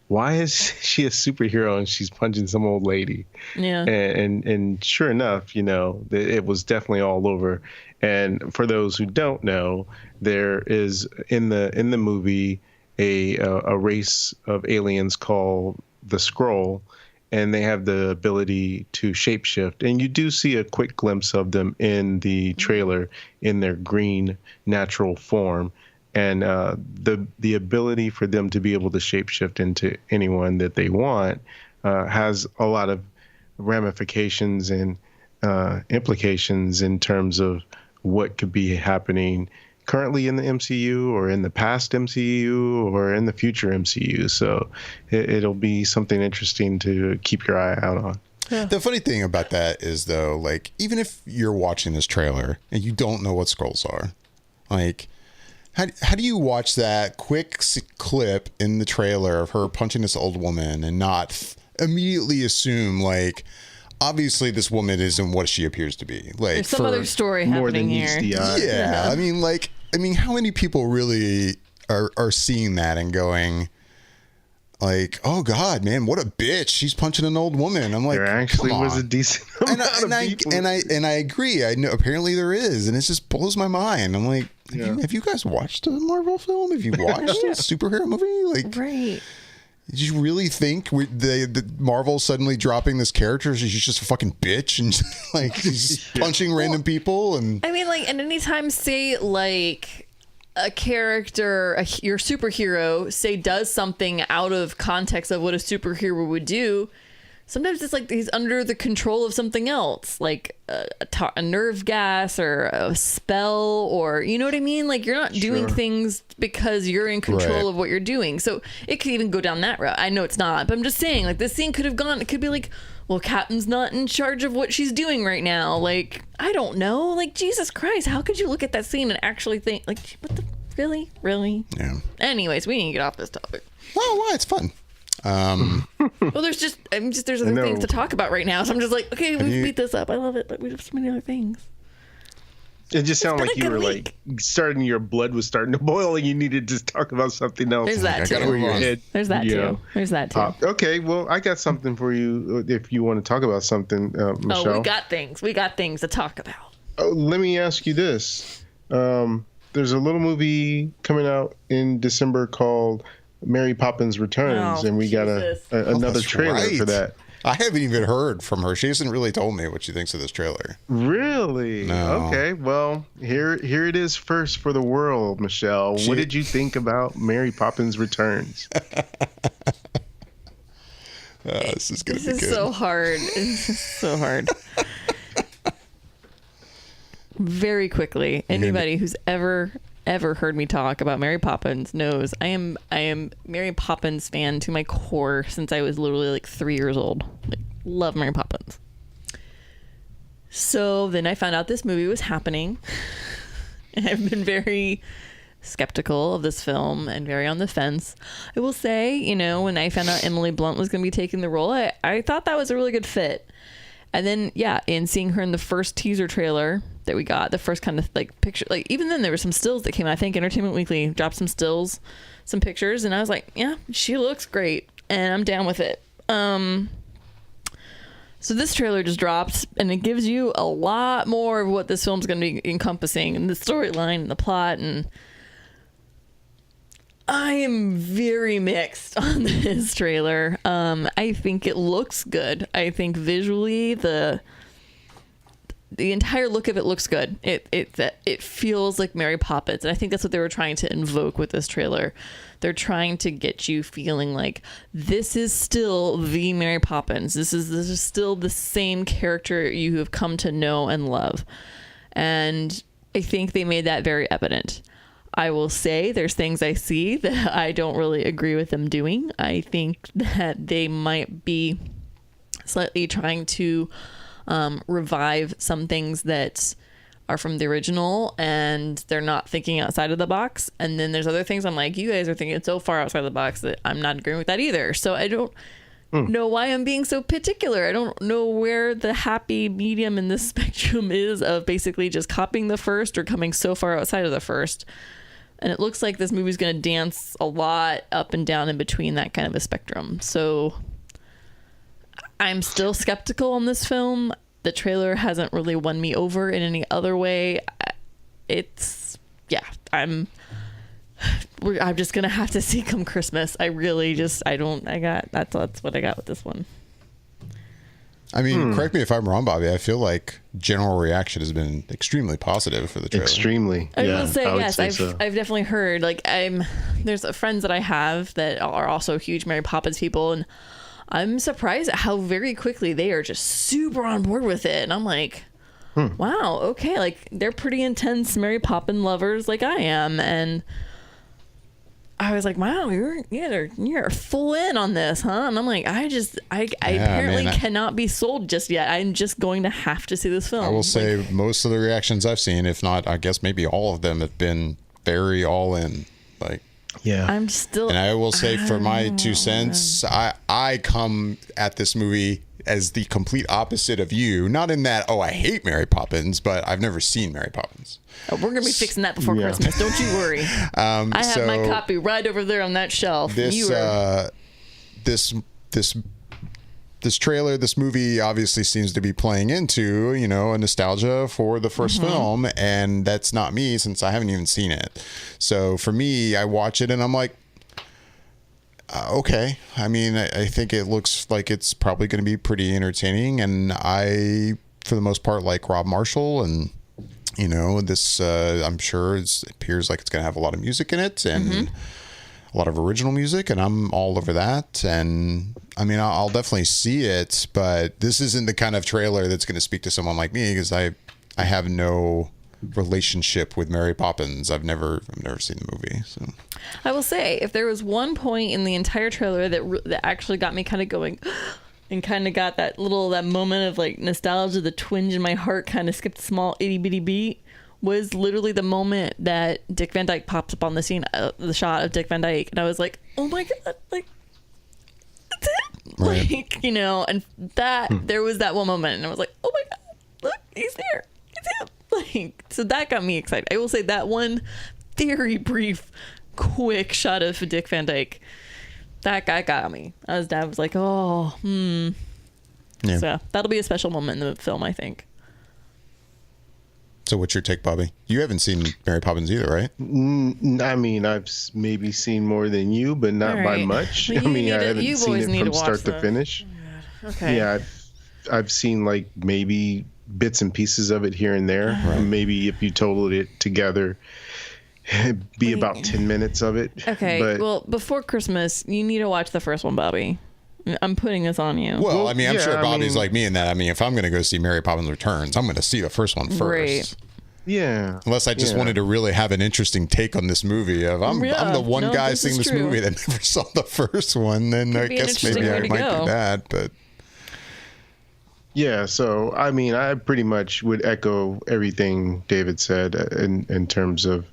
[SPEAKER 2] why is she a superhero and she's punching some old lady?
[SPEAKER 3] Yeah.
[SPEAKER 2] And sure enough, it was definitely all over. And for those who don't know, there is in the movie a race of aliens called the Skrull, and they have the ability to shapeshift. And you do see a quick glimpse of them in the trailer in their green natural form. And the ability for them to be able to shapeshift into anyone that they want has a lot of ramifications and implications in terms of what could be happening currently in the MCU or in the past MCU or in the future MCU. So it'll be something interesting to keep your eye out on.
[SPEAKER 1] Yeah. The funny thing about that is, though, like, even if you're watching this trailer and you don't know what Skrulls are, like, how do you watch that quick clip in the trailer of her punching this old woman and not immediately assume, like, obviously this woman isn't what she appears to be? Like,
[SPEAKER 3] there's some other story happening here.
[SPEAKER 1] Yeah, I mean, how many people really are seeing that and going, like, oh God, man, what a bitch! She's punching an old woman. I'm like,
[SPEAKER 2] there actually was a decent amount of people.
[SPEAKER 1] And I agree. I know apparently there is, and it just blows my mind. I'm like, have you guys watched a Marvel film? Have you watched a superhero movie? Like,
[SPEAKER 3] right?
[SPEAKER 1] Did you really think the Marvel suddenly dropping this character? She's just a fucking bitch and like she's punching random people? And
[SPEAKER 3] I mean, like, and anytime, say, like, a character, your superhero, say, does something out of context of what a superhero would do, sometimes it's like he's under the control of something else, like a nerve gas or a spell, or, you know what I mean? Like, you're not doing things because you're in control of what you're doing. So it could even go down that route. I know it's not, but I'm just saying, like, this scene could have gone, it could be like, well, Captain's not in charge of what she's doing right now. Like, I don't know. Like, Jesus Christ, how could you look at that scene and actually think, like, what the, really? Yeah. Anyways, we need to get off this topic.
[SPEAKER 1] Well, why? It's fun.
[SPEAKER 3] Well, there's other things to talk about right now, so I'm just like, okay, we beat this up. I love it, but we have so many other things.
[SPEAKER 2] It just sounded like you were like your blood was starting to boil and you needed to talk about something else.
[SPEAKER 3] There's that too. There's that too.
[SPEAKER 2] Okay, well, I got something for you if you want to talk about something, Michelle.
[SPEAKER 3] Oh, we got things to talk about.
[SPEAKER 2] Let me ask you this. There's a little movie coming out in December called Mary Poppins Returns, and we got another trailer for that.
[SPEAKER 1] I haven't even heard from her. She hasn't really told me what she thinks of this trailer.
[SPEAKER 2] Really? No. Okay, well, here it is first for the world, Michelle. What did you think about Mary Poppins Returns?
[SPEAKER 1] This is going to be good.
[SPEAKER 3] This is so hard. This is so hard. Very quickly, anybody who's ever heard me talk about Mary Poppins knows I am Mary Poppins fan to my core since I was literally like 3 years old. Like, love Mary Poppins. So then I found out this movie was happening, and I've been very skeptical of this film and very on the fence. I will say, you know, when I found out Emily Blunt was going to be taking the role, I thought that was a really good fit. And then, yeah, in seeing her in the first teaser trailer that we got, the first kind of like picture, like even then there were some stills that came out. I think Entertainment Weekly dropped some stills, some pictures, and I was like, yeah, she looks great, and I'm down with it. So this trailer just dropped, and it gives you a lot more of what this film's going to be encompassing, and the storyline, and the plot, and I am very mixed on this trailer. I think it looks good. I think visually the entire look of it looks good. It feels like Mary Poppins, and I think that's what they were trying to invoke with this trailer. They're trying to get you feeling like this is still the Mary Poppins. This is still the same character you have come to know and love, and I think they made that very evident. I will say there's things I see that I don't really agree with them doing. I think that they might be slightly trying to revive some things that are from the original, and they're not thinking outside of the box. And then there's other things I'm like, you guys are thinking so far outside the box that I'm not agreeing with that either. So I don't know why I'm being so particular. I don't know where the happy medium in this spectrum is of basically just copying the first or coming so far outside of the first. And it looks like this movie's going to dance a lot up and down in between that kind of a spectrum. So I'm still skeptical on this film. The trailer hasn't really won me over in any other way. I'm just going to have to see come Christmas. That's what I got with this one.
[SPEAKER 1] I mean, correct me if I'm wrong, Bobby. I feel like general reaction has been extremely positive for the trailer.
[SPEAKER 2] Extremely.
[SPEAKER 3] I will say,
[SPEAKER 2] would
[SPEAKER 3] yes,
[SPEAKER 2] say
[SPEAKER 3] I've definitely heard, like, there's friends that I have that are also huge Mary Poppins people, and I'm surprised at how very quickly they are just super on board with it. And I'm like, wow, okay, like, they're pretty intense Mary Poppins lovers like I am, and I was like, wow, you're full in on this, huh? And I'm like, I apparently cannot be sold just yet. I'm just going to have to see this film.
[SPEAKER 1] I will say most of the reactions I've seen, if not, I guess maybe all of them, have been very all in. Like,
[SPEAKER 2] yeah,
[SPEAKER 3] I'm still.
[SPEAKER 1] And I will say, for my 2 cents, I come at this movie as the complete opposite of you. Not in that, I hate Mary Poppins, but I've never seen Mary Poppins.
[SPEAKER 3] Oh, we're gonna be fixing that before Christmas. Don't you worry. I have my copy right over there on that shelf.
[SPEAKER 1] This trailer, this movie obviously seems to be playing into, a nostalgia for the first film, and that's not me since I haven't even seen it. So for me, I watch it and I'm like, okay. I mean, I think it looks like it's probably going to be pretty entertaining, and I, for the most part, like Rob Marshall, and this I'm sure it appears like it's going to have a lot of music in it, and a lot of original music, and I'm all over that. And I mean, I'll definitely see it, but this isn't the kind of trailer that's going to speak to someone like me, because I have no relationship with Mary Poppins. I've never seen the movie. So
[SPEAKER 3] I will say, if there was one point in the entire trailer that actually got me kind of going and kind of got that moment of like nostalgia, the twinge in my heart kind of skipped a small itty bitty beat, was literally the moment that Dick Van Dyke pops up on the scene, the shot of Dick Van Dyke, and I was like, oh my god, like, that's it. Right. Like, and that there was that one moment, and I was like, oh my god, look, he's there, it's him. Like, so that got me excited. I will say that one very brief, quick shot of Dick Van Dyke, that guy got me. I was like, oh, Yeah. So that'll be a special moment in the film, I think.
[SPEAKER 1] So what's your take, Bobby? You haven't seen Mary Poppins either, right?
[SPEAKER 2] I mean, I've maybe seen more than you, but not by much. I mean, I haven't seen it from start to finish.
[SPEAKER 3] Okay.
[SPEAKER 2] Yeah, I've seen like maybe bits and pieces of it here and there. Right. Maybe if you totaled it together, it'd be about 10 minutes of it.
[SPEAKER 3] Okay, well, before Christmas, you need to watch the first one, Bobby. I'm putting this on you.
[SPEAKER 1] Well, I mean, I'm sure Bobby's like me in that. I mean, if I'm going to go see Mary Poppins Returns, I'm going to see the first one first.
[SPEAKER 3] Right.
[SPEAKER 2] Yeah.
[SPEAKER 1] Unless I just wanted to really have an interesting take on this movie. I'm the one guy seeing this movie that never saw the first one, then I guess maybe I might be bad, but...
[SPEAKER 2] Yeah, so I mean, I pretty much would echo everything David said in terms of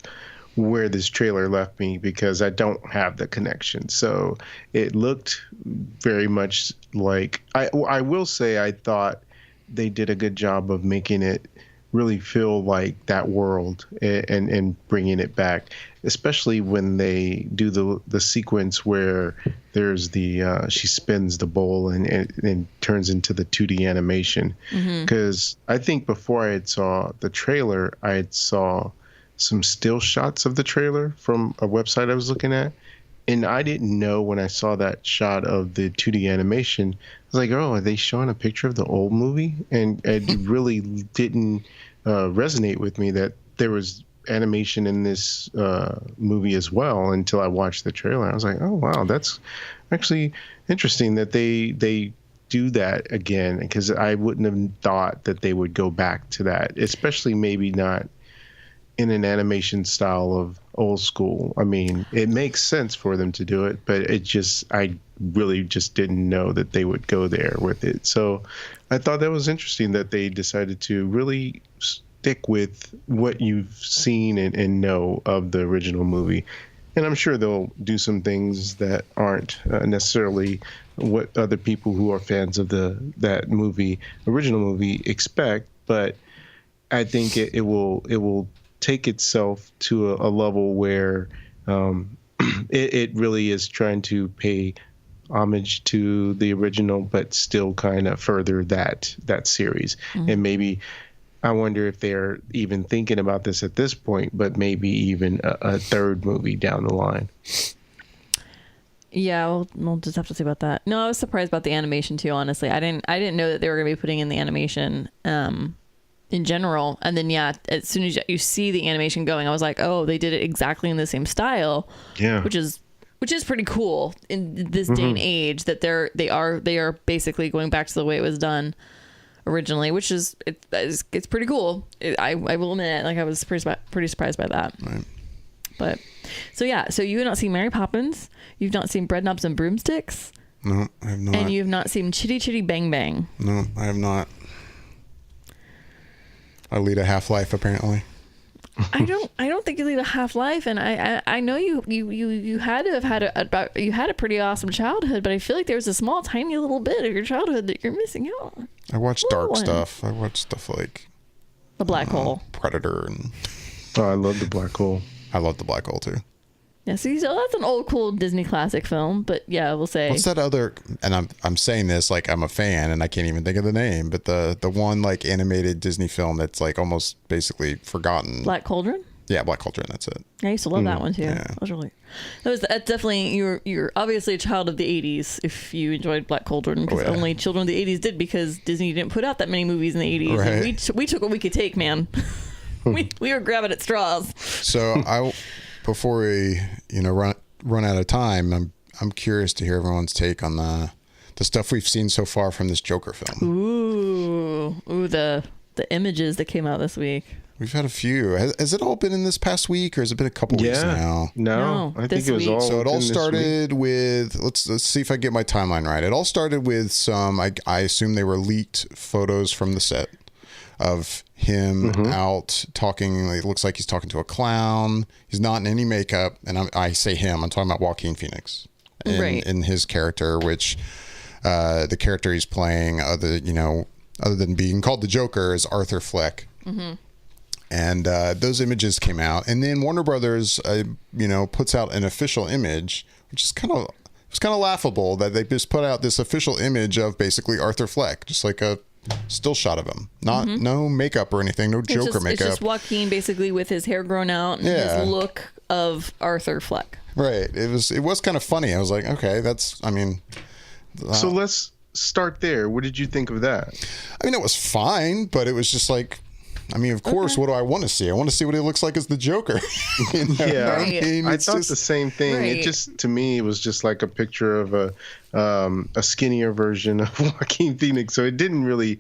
[SPEAKER 2] where this trailer left me because I don't have the connection. So it looked very much like I will say I thought they did a good job of making it really feel like that world and bringing it back, especially when they do the sequence where there's the she spins the bowl and turns into the 2D animation. Because I think before I had saw the trailer, I had saw some still shots of the trailer from a website I was looking at. And I didn't know when I saw that shot of the 2D animation, I was like, oh, are they showing a picture of the old movie? And it really didn't resonate with me that there was animation in this movie as well until I watched the trailer. I was like, oh, wow, that's actually interesting that they do that again, because I wouldn't have thought that they would go back to that, especially maybe not in an animation style of old school. I mean, it makes sense for them to do it, but I really just didn't know that they would go there with it. So I thought that was interesting that they decided to really stick with what you've seen and know of the original movie. And I'm sure they'll do some things that aren't necessarily what other people who are fans of that original movie expect, but I think it will take itself to a level where it really is trying to pay homage to the original, but still kind of further that series. And maybe I wonder if they're even thinking about this at this point, but maybe even a third movie down the line.
[SPEAKER 3] Yeah, we'll just have to see about that. No, I was surprised about the animation too, honestly. I didn't know that they were going to be putting in the animation in general. And then, yeah, as soon as you see the animation going, I was like, oh, they did it exactly in the same style. Yeah. Which is pretty cool in this day and age, that they are basically going back to the way it was done originally, which is it's pretty cool. I will admit, like, I was pretty surprised by that. Right. But so you have not seen Mary Poppins, you've not seen Bread Knobs and Broomsticks.
[SPEAKER 1] No, I have not.
[SPEAKER 3] And you've not seen Chitty Chitty Bang Bang.
[SPEAKER 1] No, I have not. I lead a half-life, apparently.
[SPEAKER 3] I don't think you lead a half-life, and I know you had to have had a pretty awesome childhood, but I feel like there was a small, tiny little bit of your childhood that you're missing out on.
[SPEAKER 1] I watched dark stuff. I watched stuff like
[SPEAKER 3] The Black Hole,
[SPEAKER 1] Predator, and
[SPEAKER 2] I love The Black Hole.
[SPEAKER 1] I love The Black Hole too.
[SPEAKER 3] Yeah, so that's an old, cool Disney classic film, but yeah, we'll say.
[SPEAKER 1] What's that other? And I'm saying this like I'm a fan, and I can't even think of the name, but the one like animated Disney film that's like almost basically forgotten.
[SPEAKER 3] Black Cauldron.
[SPEAKER 1] Yeah, Black Cauldron. That's it.
[SPEAKER 3] I used to love that one too.
[SPEAKER 1] Yeah.
[SPEAKER 3] That's definitely you're obviously a child of the '80s if you enjoyed Black Cauldron, because only children of the '80s did, because Disney didn't put out that many movies in the '80s. Right. And we took what we could take, man. we were grabbing at straws.
[SPEAKER 1] So before we run out of time, I'm curious to hear everyone's take on the stuff we've seen so far from this Joker film.
[SPEAKER 3] Ooh, the images that came out this week.
[SPEAKER 1] We've had a few. Has it all been in this past week, or has it been a couple weeks now?
[SPEAKER 2] No, I think it was all.
[SPEAKER 1] So it all started with. Let's see if I get my timeline right. It all started with some. I assume they were leaked photos from the set of him out talking. It looks like he's talking to a clown. He's not in any makeup, and I say him. I'm talking about Joaquin Phoenix in his character, which the character he's playing, other than being called the Joker, is Arthur Fleck. And those images came out, and then Warner Brothers, puts out an official image, which is kind of laughable that they just put out this official image of basically Arthur Fleck, just like a still shot of him, no makeup or anything, no Joker makeup. It's
[SPEAKER 3] just Joaquin basically with his hair grown out and his look of Arthur Fleck.
[SPEAKER 1] Right. It was kind of funny. I was like, okay, so let's
[SPEAKER 2] start there. What did you think of that?
[SPEAKER 1] I mean, it was fine, but it was just like, of course, what do I want to see? I want to see what he looks like as the Joker.
[SPEAKER 2] Yeah, right. I thought the same thing. Right. It just, to me, it was just like a picture of a skinnier version of Joaquin Phoenix. So it didn't really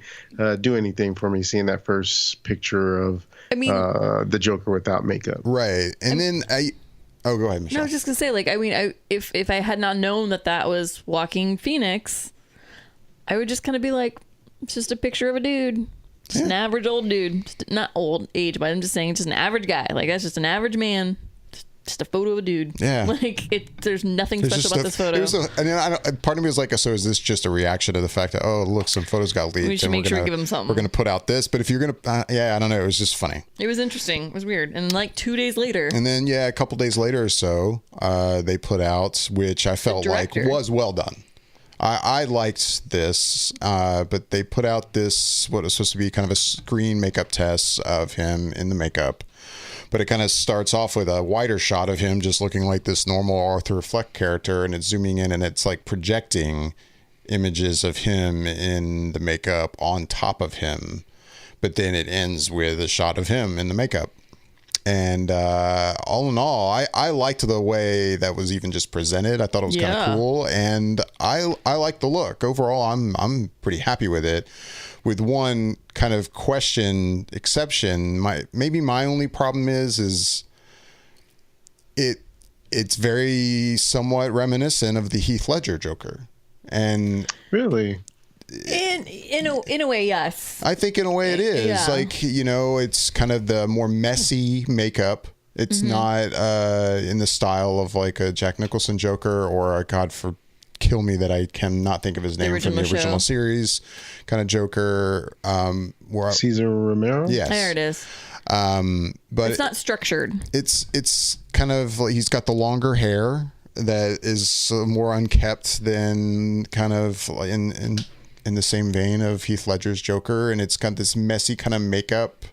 [SPEAKER 2] do anything for me seeing that first picture of the Joker without makeup.
[SPEAKER 1] Right, and then go ahead, Michelle.
[SPEAKER 3] No, I was just gonna say, if I had not known that was Joaquin Phoenix, I would just kind of be like, it's just a picture of a dude. Just an average old dude. Just not old age, but I'm just saying, just an average guy. Like, that's just an average man just a photo of a dude.
[SPEAKER 1] Yeah.
[SPEAKER 3] Like there's nothing special about this photo.
[SPEAKER 1] Part of me was like, so is this just a reaction to the fact that, oh, look, some photos got leaked.
[SPEAKER 3] We should make sure to give him something.
[SPEAKER 1] We're going to put out this. But if you're going to, I don't know. It was just funny.
[SPEAKER 3] It was interesting. It was weird. And like 2 days later.
[SPEAKER 1] And then, a couple days later or so, they put out, which I felt like was well done. I liked this, but they put out this, what was supposed to be kind of a screen makeup test of him in the makeup. But it kind of starts off with a wider shot of him just looking like this normal Arthur Fleck character, and it's zooming in and it's like projecting images of him in the makeup on top of him. But then it ends with a shot of him in the makeup. And all in all, I liked the way that was even just presented. I thought it was kind of cool, and I like the look. Overall, I'm pretty happy with it. With one kind of exception, my only problem is it's very somewhat reminiscent of the Heath Ledger Joker. And
[SPEAKER 2] really,
[SPEAKER 3] in a way, yes.
[SPEAKER 1] I think in a way it is.
[SPEAKER 3] Yeah.
[SPEAKER 1] Like, it's kind of the more messy makeup. It's not in the style of like a Jack Nicholson Joker or a kill me that I cannot think of his name from the original series kind of Joker.
[SPEAKER 2] Cesar Romero?
[SPEAKER 1] Yes.
[SPEAKER 3] There it is.
[SPEAKER 1] But
[SPEAKER 3] it's not structured.
[SPEAKER 1] It's kind of, he's got the longer hair that is more unkept than kind of in the same vein of Heath Ledger's Joker. And it's got this messy kind of makeup.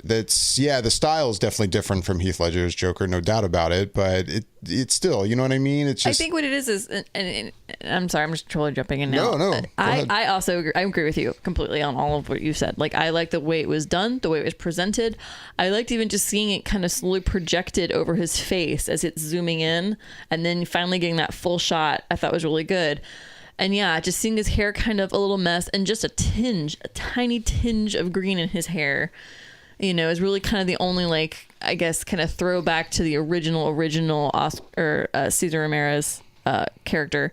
[SPEAKER 1] That's the style is definitely different from Heath Ledger's Joker, no doubt about it. But it's still, you know what I mean? It's just,
[SPEAKER 3] I think what it is, and I'm sorry, I'm just totally jumping in now.
[SPEAKER 1] No.
[SPEAKER 3] I also agree with you completely on all of what you said. Like, I like the way it was done, the way it was presented. I liked even just seeing it kind of slowly projected over his face as it's zooming in, and then finally getting that full shot. I thought was really good. And just seeing his hair kind of a little mess and just a tiny tinge of green in his hair. Is really kind of the only, like, I guess, kind of throwback to the original Oscar, Cesar Ramirez character.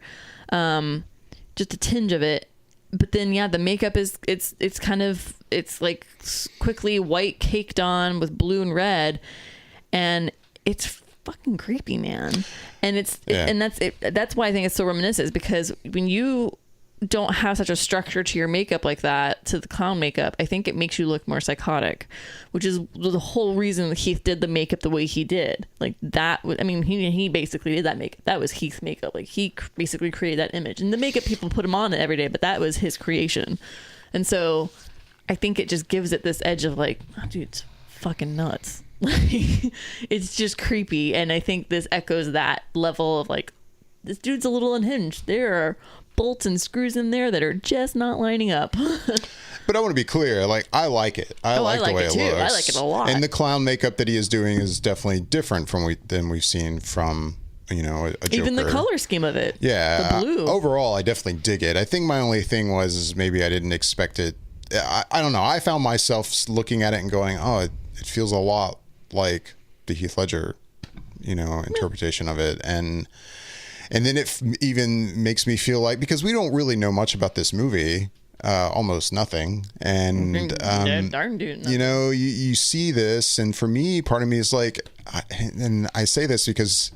[SPEAKER 3] Just a tinge of it. But then, the makeup it's like quickly white caked on with blue and red. And it's fucking creepy, man. And that's why I think it's so reminiscent, is because when you don't have such a structure to your makeup like that, to the clown makeup, I think it makes you look more psychotic, which is the whole reason Heath did the makeup the way he did. Like, that was, he basically did that makeup. That was Heath's makeup. Like, he basically created that image, and the makeup people put him on it every day, but that was his creation. And so I think it just gives it this edge of like, oh, dude, it's fucking nuts. Like, it's just creepy. And I think this echoes that level of like, this dude's a little unhinged. There are bolts and screws in there that are just not lining up.
[SPEAKER 1] But I want to be clear, like, I like it. I like the way it looks.
[SPEAKER 3] I like it a lot.
[SPEAKER 1] And the clown makeup that he is doing is definitely different than we've seen from, a Joker.
[SPEAKER 3] Even the color scheme of it.
[SPEAKER 1] Yeah.
[SPEAKER 3] The blue.
[SPEAKER 1] Overall, I definitely dig it. I think my only thing was maybe I didn't expect it. I don't know. I found myself looking at it and going, oh, it feels a lot like the Heath Ledger, interpretation of it. And then it even makes me feel like, because we don't really know much about this movie, almost nothing. And,
[SPEAKER 3] darn dude, nothing.
[SPEAKER 1] You see this, and for me, part of me is like, and I say this because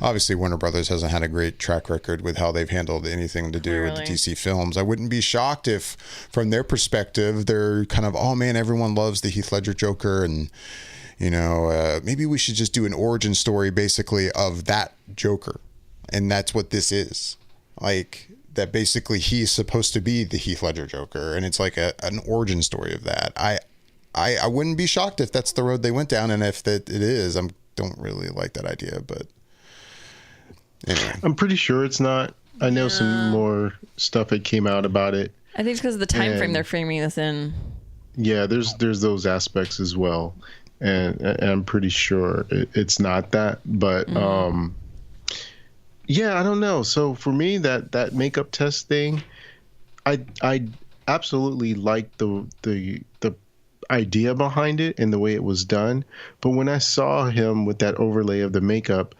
[SPEAKER 1] obviously Warner Brothers hasn't had a great track record with how they've handled anything to do with the DC films. I wouldn't be shocked if, from their perspective, they're kind of, oh man, everyone loves the Heath Ledger Joker, and maybe we should just do an origin story basically of that Joker. And that's what this is. Like, that basically he's supposed to be the Heath Ledger Joker, and it's like an origin story of that. I wouldn't be shocked if that's the road they went down, and if that it is, I don't really like that idea, but anyway.
[SPEAKER 2] I'm pretty sure it's not. I know some more stuff that came out about it.
[SPEAKER 3] I think it's because of the time frame they're framing this in.
[SPEAKER 2] Yeah, there's those aspects as well, and I'm pretty sure it's not that, but yeah, I don't know. So for me, that makeup test thing, I absolutely liked the idea behind it and the way it was done. But when I saw him with that overlay of the makeup,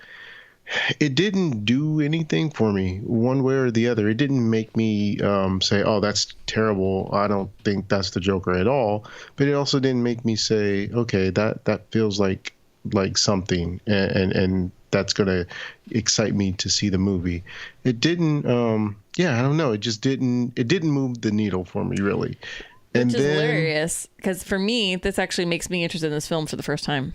[SPEAKER 2] it didn't do anything for me one way or the other. It didn't make me say, oh, that's terrible. I don't think that's the Joker at all. But it also didn't make me say, okay, that feels like like something, and that's gonna excite me to see the movie. It didn't. Yeah, I don't know. It just didn't. It didn't move the needle for me really. And
[SPEAKER 3] Which is
[SPEAKER 2] then,
[SPEAKER 3] hilarious, because for me, this actually makes me interested in this film for the first time.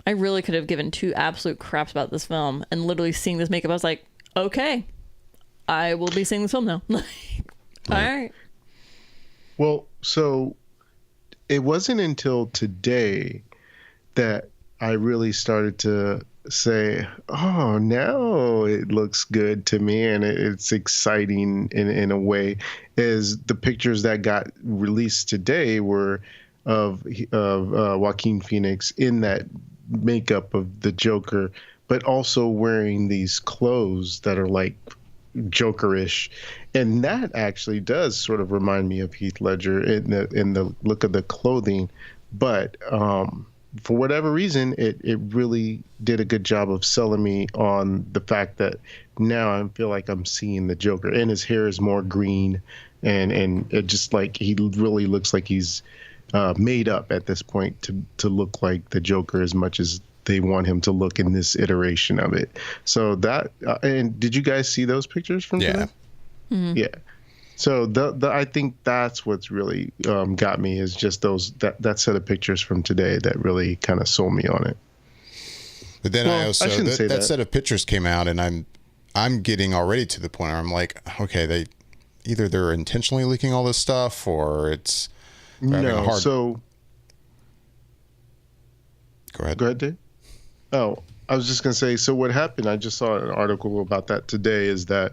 [SPEAKER 3] I really could have given two absolute craps about this film, and literally seeing this makeup, I was like, okay, I will be seeing this film now. All right.
[SPEAKER 2] Well, so it wasn't until today that I really started to say, oh, now it looks good to me, and it's exciting in a way, as the pictures that got released today were of Joaquin Phoenix in that makeup of the Joker, but also wearing these clothes that are like Jokerish, and that actually does sort of remind me of Heath Ledger in the look of the clothing, but for whatever reason, it really did a good job of selling me on the fact that now I feel like I'm seeing the Joker, and his hair is more green, and it just like he really looks like he's made up at this point to look like the Joker as much as they want him to look in this iteration of it. So that and did you guys see those pictures from today?
[SPEAKER 3] Mm-hmm.
[SPEAKER 2] Yeah. So I think that's what's really got me, is just that set of pictures from today that really kind of sold me on it.
[SPEAKER 1] But then I also that set of pictures came out, and I'm getting already to the point where I'm like, okay, they're intentionally leaking all this stuff, or it's
[SPEAKER 2] no.
[SPEAKER 1] hard.
[SPEAKER 2] So
[SPEAKER 1] go ahead.
[SPEAKER 2] Go ahead, Dave. Oh, I was just gonna say. So what happened? I just saw an article about that today. Is that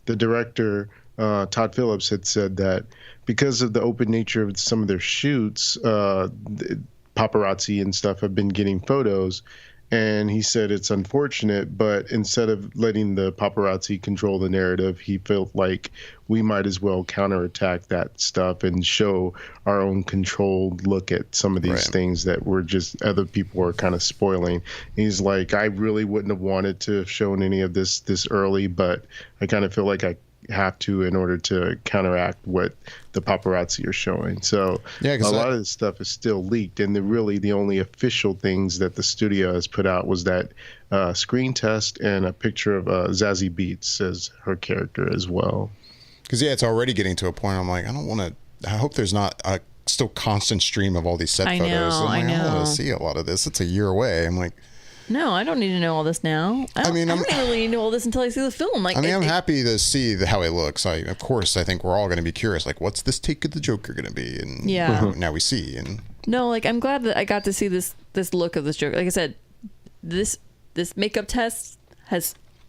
[SPEAKER 2] the director, Todd Phillips, had said that because of the open nature of some of their shoots, paparazzi and stuff have been getting photos. And he said it's unfortunate, but instead of letting the paparazzi control the narrative, he felt like we might as well counterattack that stuff and show our own controlled look at some of these things that were just other people are kind of spoiling. And he's like, I really wouldn't have wanted to have shown any of this early, but I kind of feel like I have to in order to counteract what the paparazzi are showing. So a lot of this stuff is still leaked, and the only official things that the studio has put out was that screen test and a picture of Zazie Beetz as her character as well.
[SPEAKER 1] Because it's already getting to a point I'm like, I hope there's not a still constant stream of all these set photos.
[SPEAKER 3] I know.
[SPEAKER 1] I don't want to see a lot of this. It's a year away. I'm like,
[SPEAKER 3] no, I don't need to know all this now. I don't really need to know all this until I see the film. Like,
[SPEAKER 1] I'm happy to see how it looks. Of course, I think we're all going to be curious. Like, what's this take of the Joker going to be? And now we see. And
[SPEAKER 3] no, like, I'm glad that I got to see this look of this Joker. Like I said, this makeup test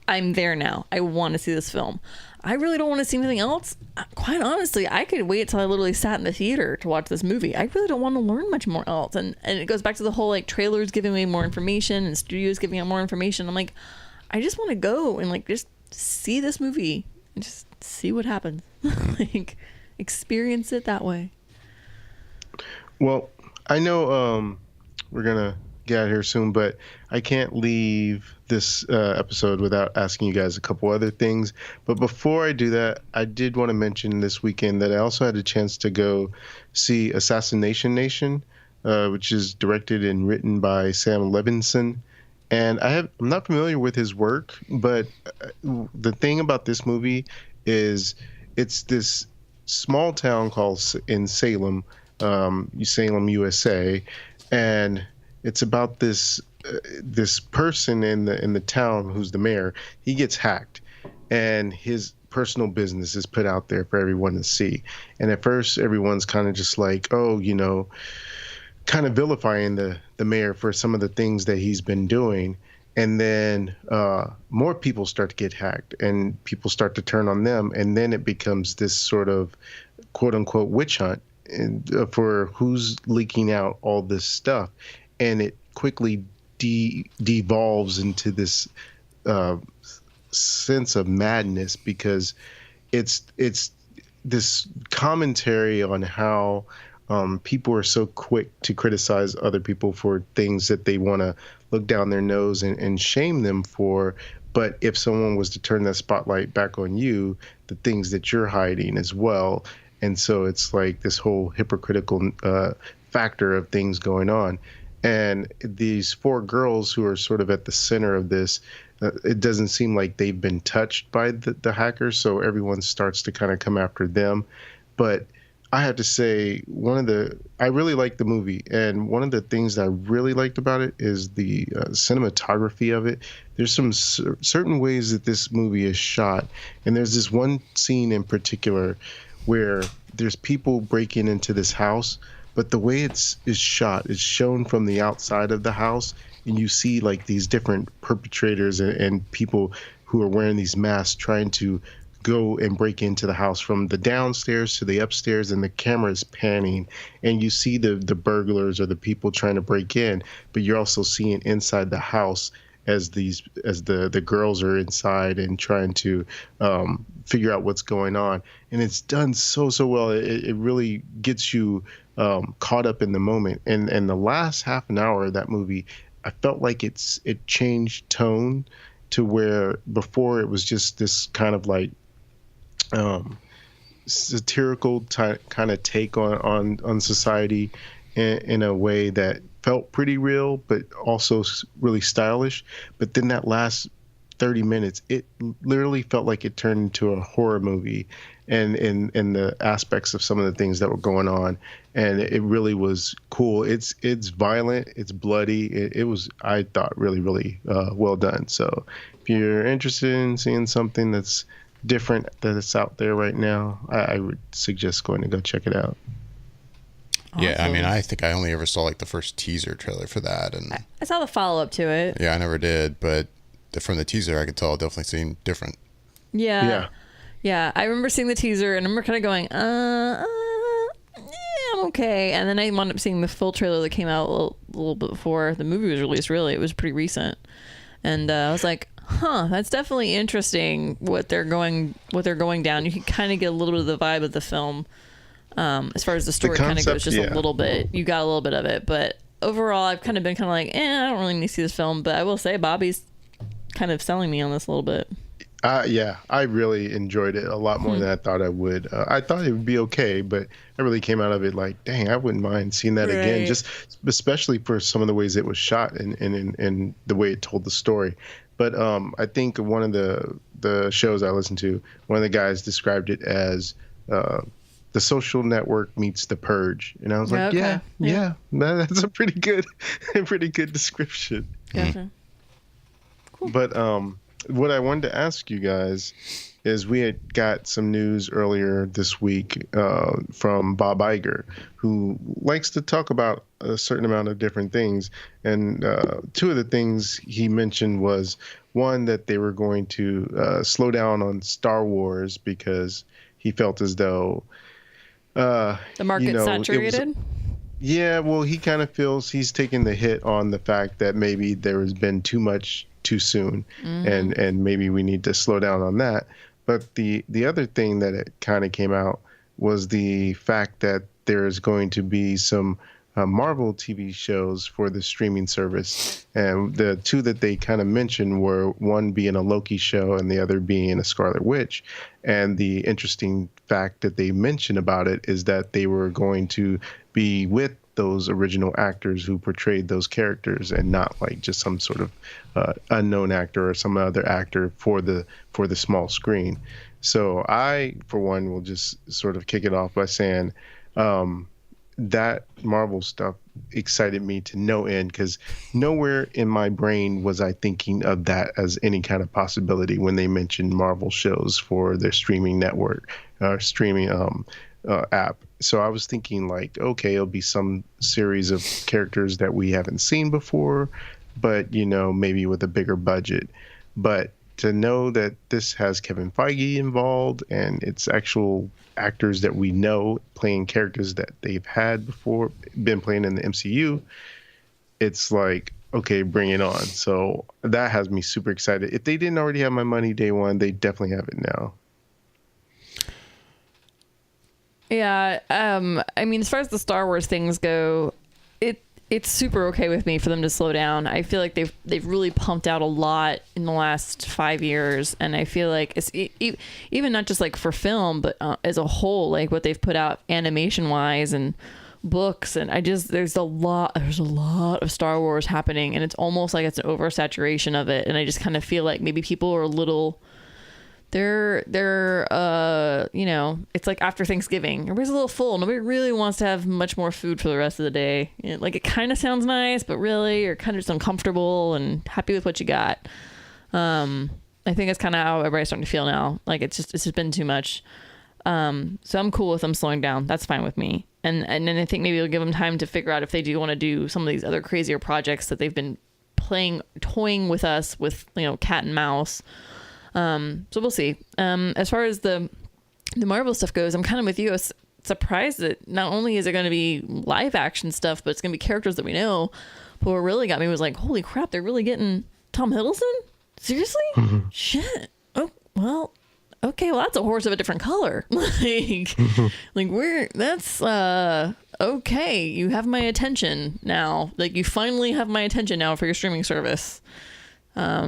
[SPEAKER 3] I'm there now. I want to see this film. I really don't want to see anything else. Quite honestly, I could wait till I literally sat in the theater to watch this movie. I really don't want to learn much more else. And it goes back to the whole, like, trailers giving me more information and studios giving me more information. I'm like, I just want to go and, like, just see this movie and just see what happens. Like, experience it that way.
[SPEAKER 2] Well, I know we're going to get out of here soon, but I can't leave this episode without asking you guys a couple other things. But before I do that, I did want to mention this weekend that I also had a chance to go see Assassination Nation, which is directed and written by Sam Levinson. And I'm not familiar with his work, but the thing about this movie is it's this small town called in Salem, USA, and it's about this person in the town who's the mayor. He gets hacked, and his personal business is put out there for everyone to see. And at first, everyone's kind of just like, oh, kind of vilifying the mayor for some of the things that he's been doing. And then more people start to get hacked, and people start to turn on them, and then it becomes this sort of quote unquote witch hunt for who's leaking out all this stuff. And it quickly devolves into this sense of madness, because it's this commentary on how people are so quick to criticize other people for things that they want to look down their nose and shame them for. But if someone was to turn that spotlight back on you, the things that you're hiding as well. And so it's like this whole hypocritical factor of things going on. And these four girls who are sort of at the center of this, it doesn't seem like they've been touched by the hackers, so everyone starts to kind of come after them. But I have to say, I really liked the movie, and one of the things that I really liked about it is the cinematography of it. There's some certain ways that this movie is shot, and there's this one scene in particular where there's people breaking into this house, but the way is shot is shown from the outside of the house, and you see like these different perpetrators and people who are wearing these masks trying to go and break into the house from the downstairs to the upstairs, and the camera is panning, and you see the burglars or the people trying to break in, but you're also seeing inside the house as the girls are inside and trying to figure out what's going on. And it's done so well. It really gets you caught up in the moment. And the last half an hour of that movie, I felt like it changed tone to where before it was just this kind of like satirical kind of take on society in a way that felt pretty real, but also really stylish. But then that last 30 minutes, it literally felt like it turned into a horror movie, and in the aspects of some of the things that were going on. And it really was cool. It's violent, it's bloody. It was, I thought, really well done. So if you're interested in seeing something that's different that's out there right now, I would suggest going to go check it out.
[SPEAKER 3] Awesome.
[SPEAKER 1] Yeah, I mean, I think I only ever saw like the first teaser trailer for that, and
[SPEAKER 3] I saw the follow-up to it.
[SPEAKER 1] yeah, I never did, but from the teaser I could tell it definitely seemed different.
[SPEAKER 3] Yeah. I remember seeing the teaser, and I remember kind of going, yeah, I'm okay. And then I wound up seeing the full trailer that came out a little bit before the movie was released. Really, it was pretty recent, and I was like, that's definitely interesting what they're going down. You can kind of get a little bit of the vibe of the film. As far as the story kind of goes, just a little bit. You got a little bit of it, but overall, I've kind of been kind of like, I don't really need to see this film. But I will say, Bobby's kind of selling me on this a little bit.
[SPEAKER 2] Yeah, I really enjoyed it a lot more than I thought I would. I thought it would be okay, but I really came out of it like, dang, I wouldn't mind seeing that again, just especially for some of the ways it was shot and the way it told the story. But I think one of the shows I listened to, one of the guys described it as The Social Network meets The Purge, and I was like, yeah, that's a pretty good description.
[SPEAKER 3] Gotcha. Cool.
[SPEAKER 2] But what I wanted to ask you guys is, we had got some news earlier this week from Bob Iger, who likes to talk about a certain amount of different things. And two of the things he mentioned was, one, that they were going to slow down on Star Wars because he felt as though
[SPEAKER 3] the market's saturated.
[SPEAKER 2] Yeah, well, he kind of feels he's taking the hit on the fact that maybe there has been too much too soon, and maybe we need to slow down on that. But the other thing that it kind of came out was the fact that there's going to be some Marvel TV shows for the streaming service, and the two that they kind of mentioned were one being a Loki show and the other being a Scarlet Witch. And the interesting fact that they mentioned about it is that they were going to be with those original actors who portrayed those characters, and not like just some sort of unknown actor or some other actor for the small screen. So I, for one, will just sort of kick it off by saying that Marvel stuff excited me to no end, because nowhere in my brain was I thinking of that as any kind of possibility when they mentioned Marvel shows for their streaming network or streaming app. So I was thinking like, okay, it'll be some series of characters that we haven't seen before, but maybe with a bigger budget. But to know that this has Kevin Feige involved, and it's actual actors that we know playing characters that they've had before, been playing in the MCU, it's like, okay, bring it on. So that has me super excited. If they didn't already have my money day one, they definitely have it now.
[SPEAKER 3] Yeah, I mean, as far as the Star Wars things go, it's super okay with me for them to slow down. I feel like they've really pumped out a lot in the last 5 years, and I feel like it's even not just like for film, but as a whole, like what they've put out animation wise and books, and there's a lot of Star Wars happening, and it's almost like it's an oversaturation of it, and I just kind of feel like maybe people are a little, they're it's like after Thanksgiving, everybody's a little full, nobody really wants to have much more food for the rest of the day. Like, it kind of sounds nice, but really you're kind of just uncomfortable and happy with what you got. I think that's kind of how everybody's starting to feel now. Like, it's just been too much. So I'm cool with them slowing down. That's fine with me. And then I think maybe it'll give them time to figure out if they do want to do some of these other crazier projects that they've been toying with us with, cat and mouse. So we'll see. As far as the Marvel stuff goes, I'm kind of with you. I was surprised that not only is it going to be live action stuff, but it's going to be characters that we know. But what really got me was like, holy crap, they're really getting Tom Hiddleston? Seriously? Mm-hmm. Shit. Oh, well, okay, well, that's a horse of a different color. That's okay. You have my attention now. Like, you finally have my attention now for your streaming service. I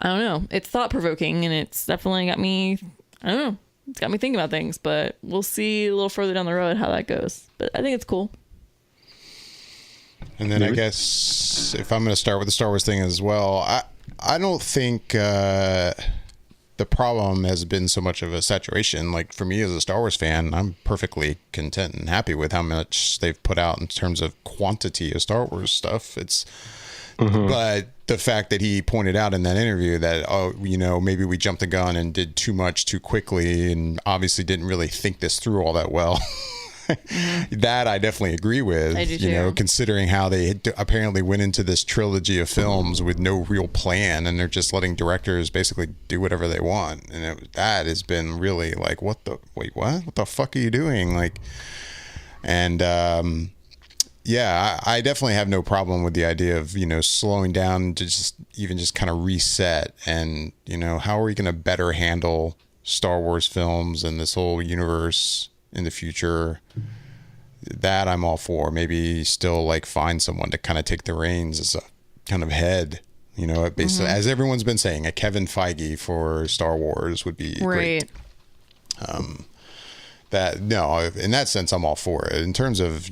[SPEAKER 3] don't know. It's thought provoking, and it's definitely got me, I don't know. It's got me thinking about things, but we'll see a little further down the road how that goes. But I think it's cool.
[SPEAKER 1] And then I guess if I'm going to start with the Star Wars thing as well, I don't think the problem has been so much of a saturation. Like, for me as a Star Wars fan, I'm perfectly content and happy with how much they've put out in terms of quantity of Star Wars stuff. It's but the fact that he pointed out in that interview that, maybe we jumped the gun and did too much too quickly and obviously didn't really think this through all that well. That I definitely agree with. I do too. Considering how they apparently went into this trilogy of films with no real plan, and they're just letting directors basically do whatever they want, and that has been really like, what the fuck are you doing? Like, and I definitely have no problem with the idea of slowing down to just kind of reset, and how are we going to better handle Star Wars films and this whole universe in the future. That I'm all for. Maybe still like find someone to kind of take the reins as a kind of head, basically, as everyone's been saying, a Kevin Feige for Star Wars would be great. In that sense, I'm all for it. In terms of,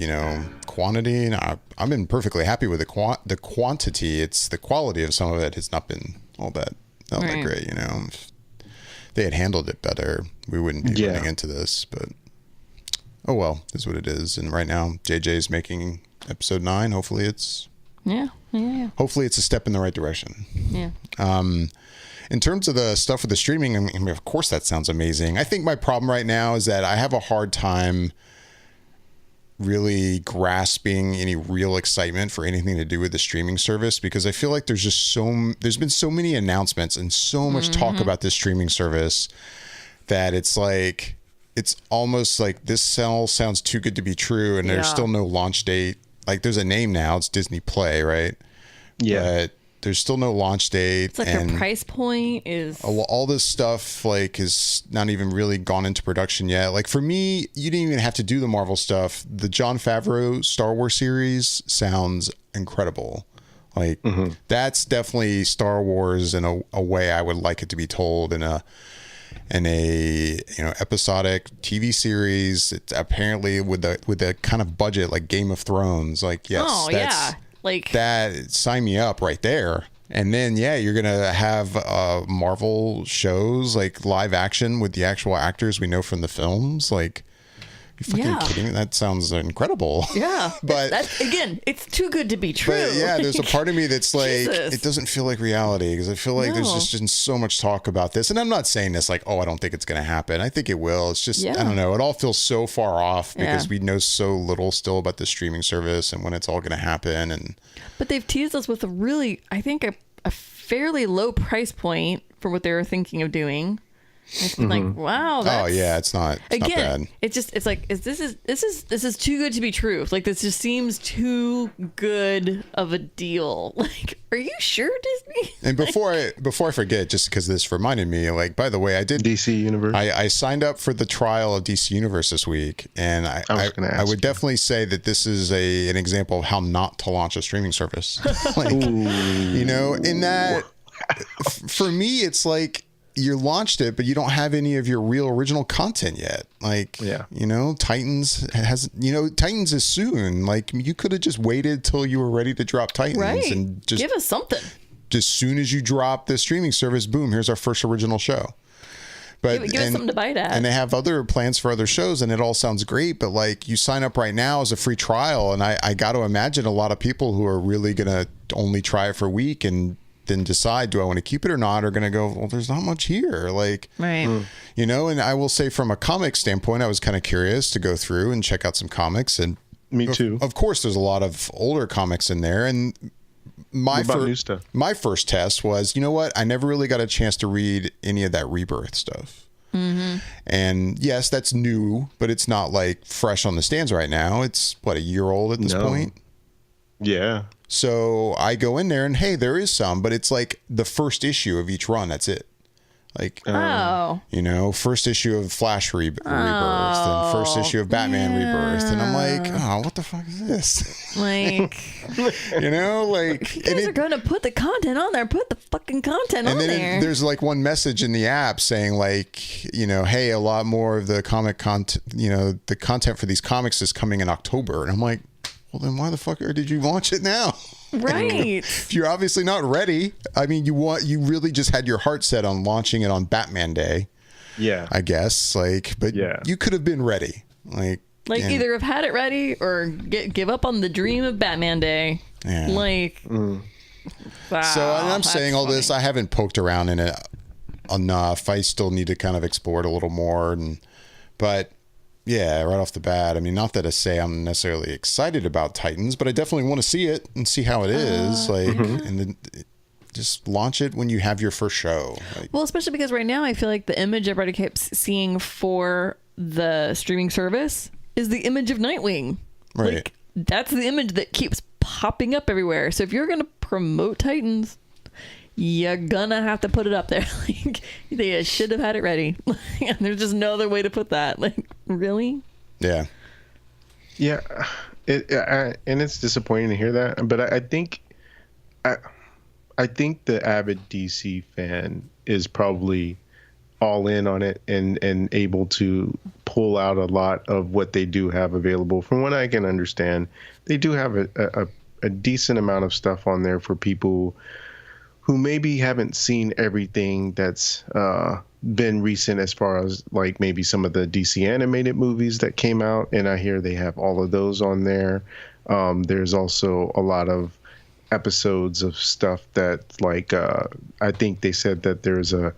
[SPEAKER 1] quantity, I've been perfectly happy with the quantity. It's the quality of some of it has not been all that great, If they had handled it better, we wouldn't be running into this, but oh well, is what it is. And right now, JJ's making episode 9. Hopefully it's hopefully it's a step in the right direction. Yeah. In terms of the stuff with the streaming, I mean, of course that sounds amazing. I think my problem right now is that I have a hard time really grasping any real excitement for anything to do with the streaming service, because I feel like there's been so many announcements and so much talk about this streaming service that it's like, it's almost like this sounds too good to be true, and there's still no launch date. Like, there's a name now, it's Disney Play, right? Yeah. But there's still no launch date.
[SPEAKER 3] It's like a price point is...
[SPEAKER 1] all this stuff, like, is not even really gone into production yet. Like, for me, you didn't even have to do the Marvel stuff. The Jon Favreau Star Wars series sounds incredible. Like, that's definitely Star Wars in a way I would like it to be told, in a episodic TV series. It's apparently with a kind of budget like Game of Thrones. Like, yes, like that. Sign me up right there. And then you're gonna have Marvel shows, like live action with the actual actors we know from the films. Like, you fucking kidding me? That sounds incredible.
[SPEAKER 3] Yeah.
[SPEAKER 1] But
[SPEAKER 3] that's, again, it's too good to be true.
[SPEAKER 1] But there's a part of me that's like, it doesn't feel like reality, because I feel like there's just been so much talk about this. And I'm not saying this like, I don't think it's going to happen. I think it will. It's just, I don't know. It all feels so far off because we know so little still about the streaming service and when it's all going to happen.
[SPEAKER 3] But they've teased us with I think a fairly low price point for what they were thinking of doing. It's been like, wow.
[SPEAKER 1] It's not bad.
[SPEAKER 3] It's like, this is too good to be true. Like, this just seems too good of a deal. Like, are you sure, Disney?
[SPEAKER 1] And before I forget, just because this reminded me, like, by the way, I did
[SPEAKER 2] DC Universe.
[SPEAKER 1] I signed up for the trial of DC Universe this week, and I would definitely say that this is an example of how not to launch a streaming service. Like, in that, for me, it's like, you launched it, but you don't have any of your real original content yet. Like, Titans Titans is soon. Like, you could have just waited till you were ready to drop Titans and just
[SPEAKER 3] give us something.
[SPEAKER 1] Just soon as you drop the streaming service, boom, here's our first original show. But
[SPEAKER 3] give us something to bite at.
[SPEAKER 1] And they have other plans for other shows, and it all sounds great. But like, you sign up right now as a free trial, and I got to imagine a lot of people who are really gonna only try it for a week and then decide, do I want to keep it or not, are going to go, well, there's not much here. Like,
[SPEAKER 3] right.
[SPEAKER 1] And I will say from a comic standpoint, I was kind of curious to go through and check out some comics. And
[SPEAKER 2] me too.
[SPEAKER 1] Of course, there's a lot of older comics in there. And my first test was, you know what? I never really got a chance to read any of that Rebirth stuff. Mm-hmm. And yes, that's new, but it's not like fresh on the stands right now. It's a year old at this point?
[SPEAKER 2] Yeah.
[SPEAKER 1] So I go in there and, hey, there is some, but it's like the first issue of each run. That's it. Like, first issue of Flash Rebirth and first issue of Batman Rebirth. And I'm like, oh, what the fuck is this?
[SPEAKER 3] Like,
[SPEAKER 1] like,
[SPEAKER 3] you guys are going to put the content on there. Put the fucking content on there. And then
[SPEAKER 1] there's like one message in the app saying like, hey, a lot more of the comic content, the content for these comics is coming in October. And I'm like, well, then why the fuck did you launch it now?
[SPEAKER 3] Right.
[SPEAKER 1] If you're obviously not ready. I mean, you really just had your heart set on launching it on Batman Day.
[SPEAKER 2] Yeah.
[SPEAKER 1] I guess. But you could have been ready.
[SPEAKER 3] Either have had it ready or give up on the dream of Batman Day.
[SPEAKER 1] Yeah.
[SPEAKER 3] Wow,
[SPEAKER 1] so I'm saying all this, I haven't poked around in it enough. I still need to kind of explore it a little more. But yeah, right off the bat. I mean, not that I say I'm necessarily excited about Titans, but I definitely want to see it and see how it is. And then just launch it when you have your first show.
[SPEAKER 3] Well, especially because right now I feel like the image everybody keeps seeing for the streaming service is the image of Nightwing.
[SPEAKER 1] Right.
[SPEAKER 3] Like, that's the image that keeps popping up everywhere. So if you're going to promote Titans, you're gonna have to put it up there. They should have had it ready. And there's just no other way to put that. Really?
[SPEAKER 1] Yeah.
[SPEAKER 2] Yeah. And it's disappointing to hear that. But I think the avid DC fan is probably all in on it and able to pull out a lot of what they do have available. From what I can understand, they do have a decent amount of stuff on there for people who maybe haven't seen everything that's been recent, as far as like maybe some of the DC animated movies that came out. And I hear they have all of those on there. There's also a lot of episodes of stuff that I think they said that there's a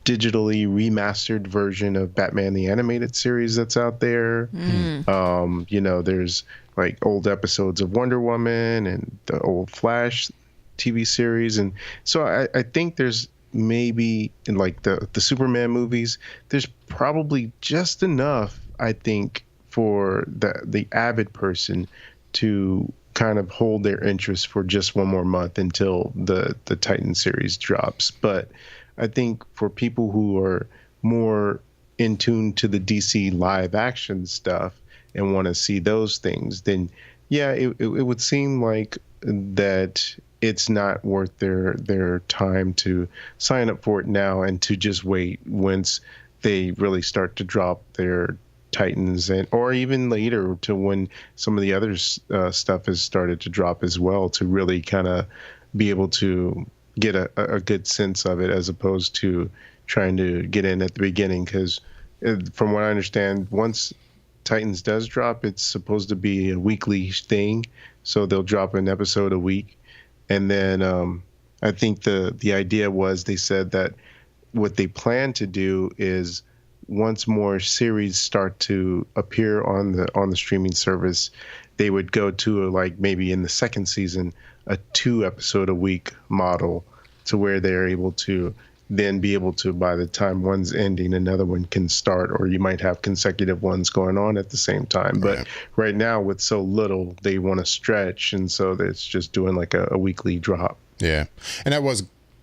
[SPEAKER 2] digitally remastered version of Batman the Animated Series that's out there. There's like old episodes of Wonder Woman and the old Flash TV series. And so I think there's maybe in like the Superman movies, there's probably just enough, I think, for the avid person to kind of hold their interest for just one more month until the Titan series drops. But I think for people who are more in tune to the DC live action stuff and want to see those things, then yeah, it would seem like that it's not worth their time to sign up for it now and to just wait once they really start to drop their Titans, or even later to when some of the other stuff has started to drop as well, to really kind of be able to get a good sense of it, as opposed to trying to get in at the beginning. Because from what I understand, once Titans does drop, it's supposed to be a weekly thing, so they'll drop an episode a week. And then I think the idea was, they said that what they plan to do is, once more series start to appear on the streaming service, they would go to like maybe in the second season a 2 episode a week model, to where they're able to then be able to, by the time one's ending, another one can start, or you might have consecutive ones going on at the same time. Right. But right now, with so little, they want to stretch, and so it's just doing like a weekly drop.
[SPEAKER 1] Yeah, and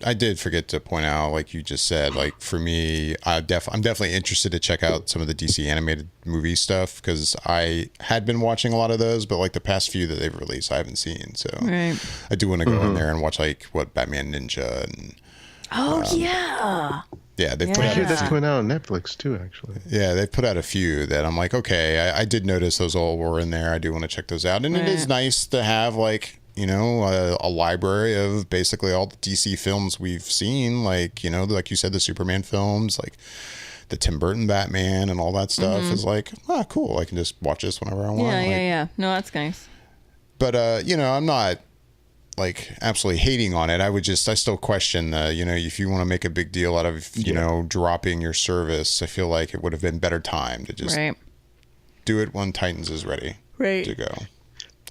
[SPEAKER 1] I did forget to point out, like you just said, like for me, I'm definitely interested to check out some of the DC animated movie stuff, because I had been watching a lot of those, but like the past few that they've released, I haven't seen. So I do want to go in there and watch like what Batman Ninja and
[SPEAKER 3] Oh yeah.
[SPEAKER 1] Yeah, they've
[SPEAKER 3] Yeah.
[SPEAKER 1] put
[SPEAKER 2] I
[SPEAKER 1] out
[SPEAKER 2] hear
[SPEAKER 1] a
[SPEAKER 2] that's
[SPEAKER 1] few.
[SPEAKER 2] coming out on Netflix too, actually.
[SPEAKER 1] Yeah, they've put out a few that I'm like, okay, I did notice those all were in there. I do want to check those out, and it is
[SPEAKER 3] Right.
[SPEAKER 1] nice to have like a library of basically all the DC films we've seen, like like you said, the Superman films, like the Tim Burton Batman, and all that stuff is like, cool. I can just watch this whenever I want.
[SPEAKER 3] Yeah,
[SPEAKER 1] like,
[SPEAKER 3] yeah. No, that's nice.
[SPEAKER 1] But I'm not like absolutely hating on it. I still question if you want to make a big deal out of dropping your service, I feel like it would have been better time to just
[SPEAKER 3] Right.
[SPEAKER 1] do it when Titans is ready to go.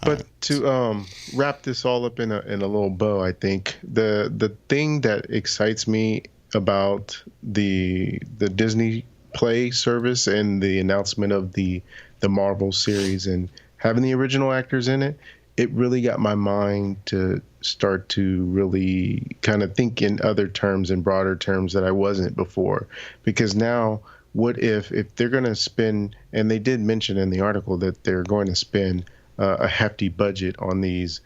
[SPEAKER 2] But to wrap this all up in a little bow, I think the thing that excites me about the Disney Play service and the announcement of the Marvel series and having the original actors in it, it really got my mind to start to really kind of think in other terms and broader terms that I wasn't before. Because now, what if they're going to spend, and they did mention in the article that they're going to spend a hefty budget on these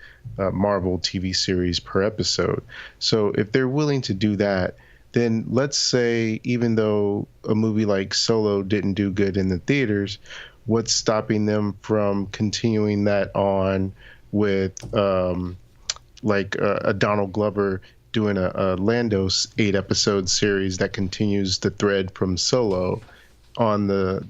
[SPEAKER 2] Marvel TV series per episode. So if they're willing to do that, then let's say even though a movie like Solo didn't do good in the theaters, what's stopping them from continuing that on with a Donald Glover doing a Lando's 8-episode series that continues the thread from Solo on the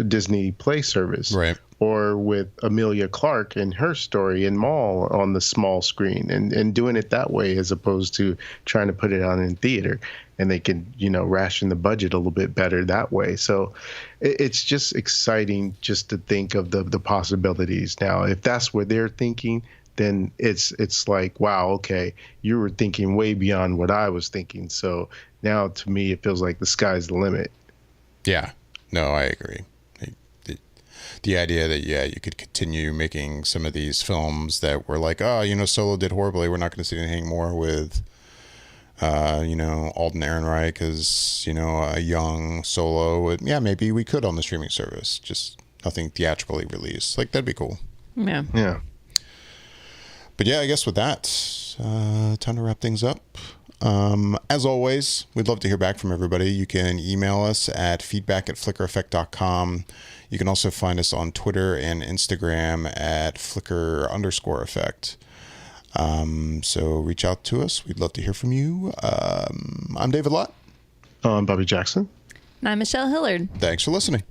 [SPEAKER 2] Disney Play service,
[SPEAKER 1] Right.
[SPEAKER 2] or with Amelia Clark and her story in Maul on the small screen, and doing it that way as opposed to trying to put it on in theater, and they can ration the budget a little bit better that way. So it's just exciting just to think of the possibilities. Now, if that's where they're thinking, then it's like, wow, okay, you were thinking way beyond what I was thinking. So now to me, it feels like the sky's the limit.
[SPEAKER 1] Yeah. No, I agree. The idea that, you could continue making some of these films that were like, Solo did horribly. We're not going to see anything more with, Alden Ehrenreich as, a young Solo. Maybe we could on the streaming service. Just nothing theatrically released. Like, that'd be cool.
[SPEAKER 3] Yeah.
[SPEAKER 2] Yeah.
[SPEAKER 1] But yeah, I guess with that, time to wrap things up. As always, we'd love to hear back from everybody. You can email us at feedback@flickereffect.com. You can also find us on Twitter and Instagram at flicker_effect. So reach out to us. We'd love to hear from you. I'm David Lott.
[SPEAKER 2] Bobby Jackson.
[SPEAKER 3] And I'm Michelle Hillard.
[SPEAKER 1] Thanks for listening.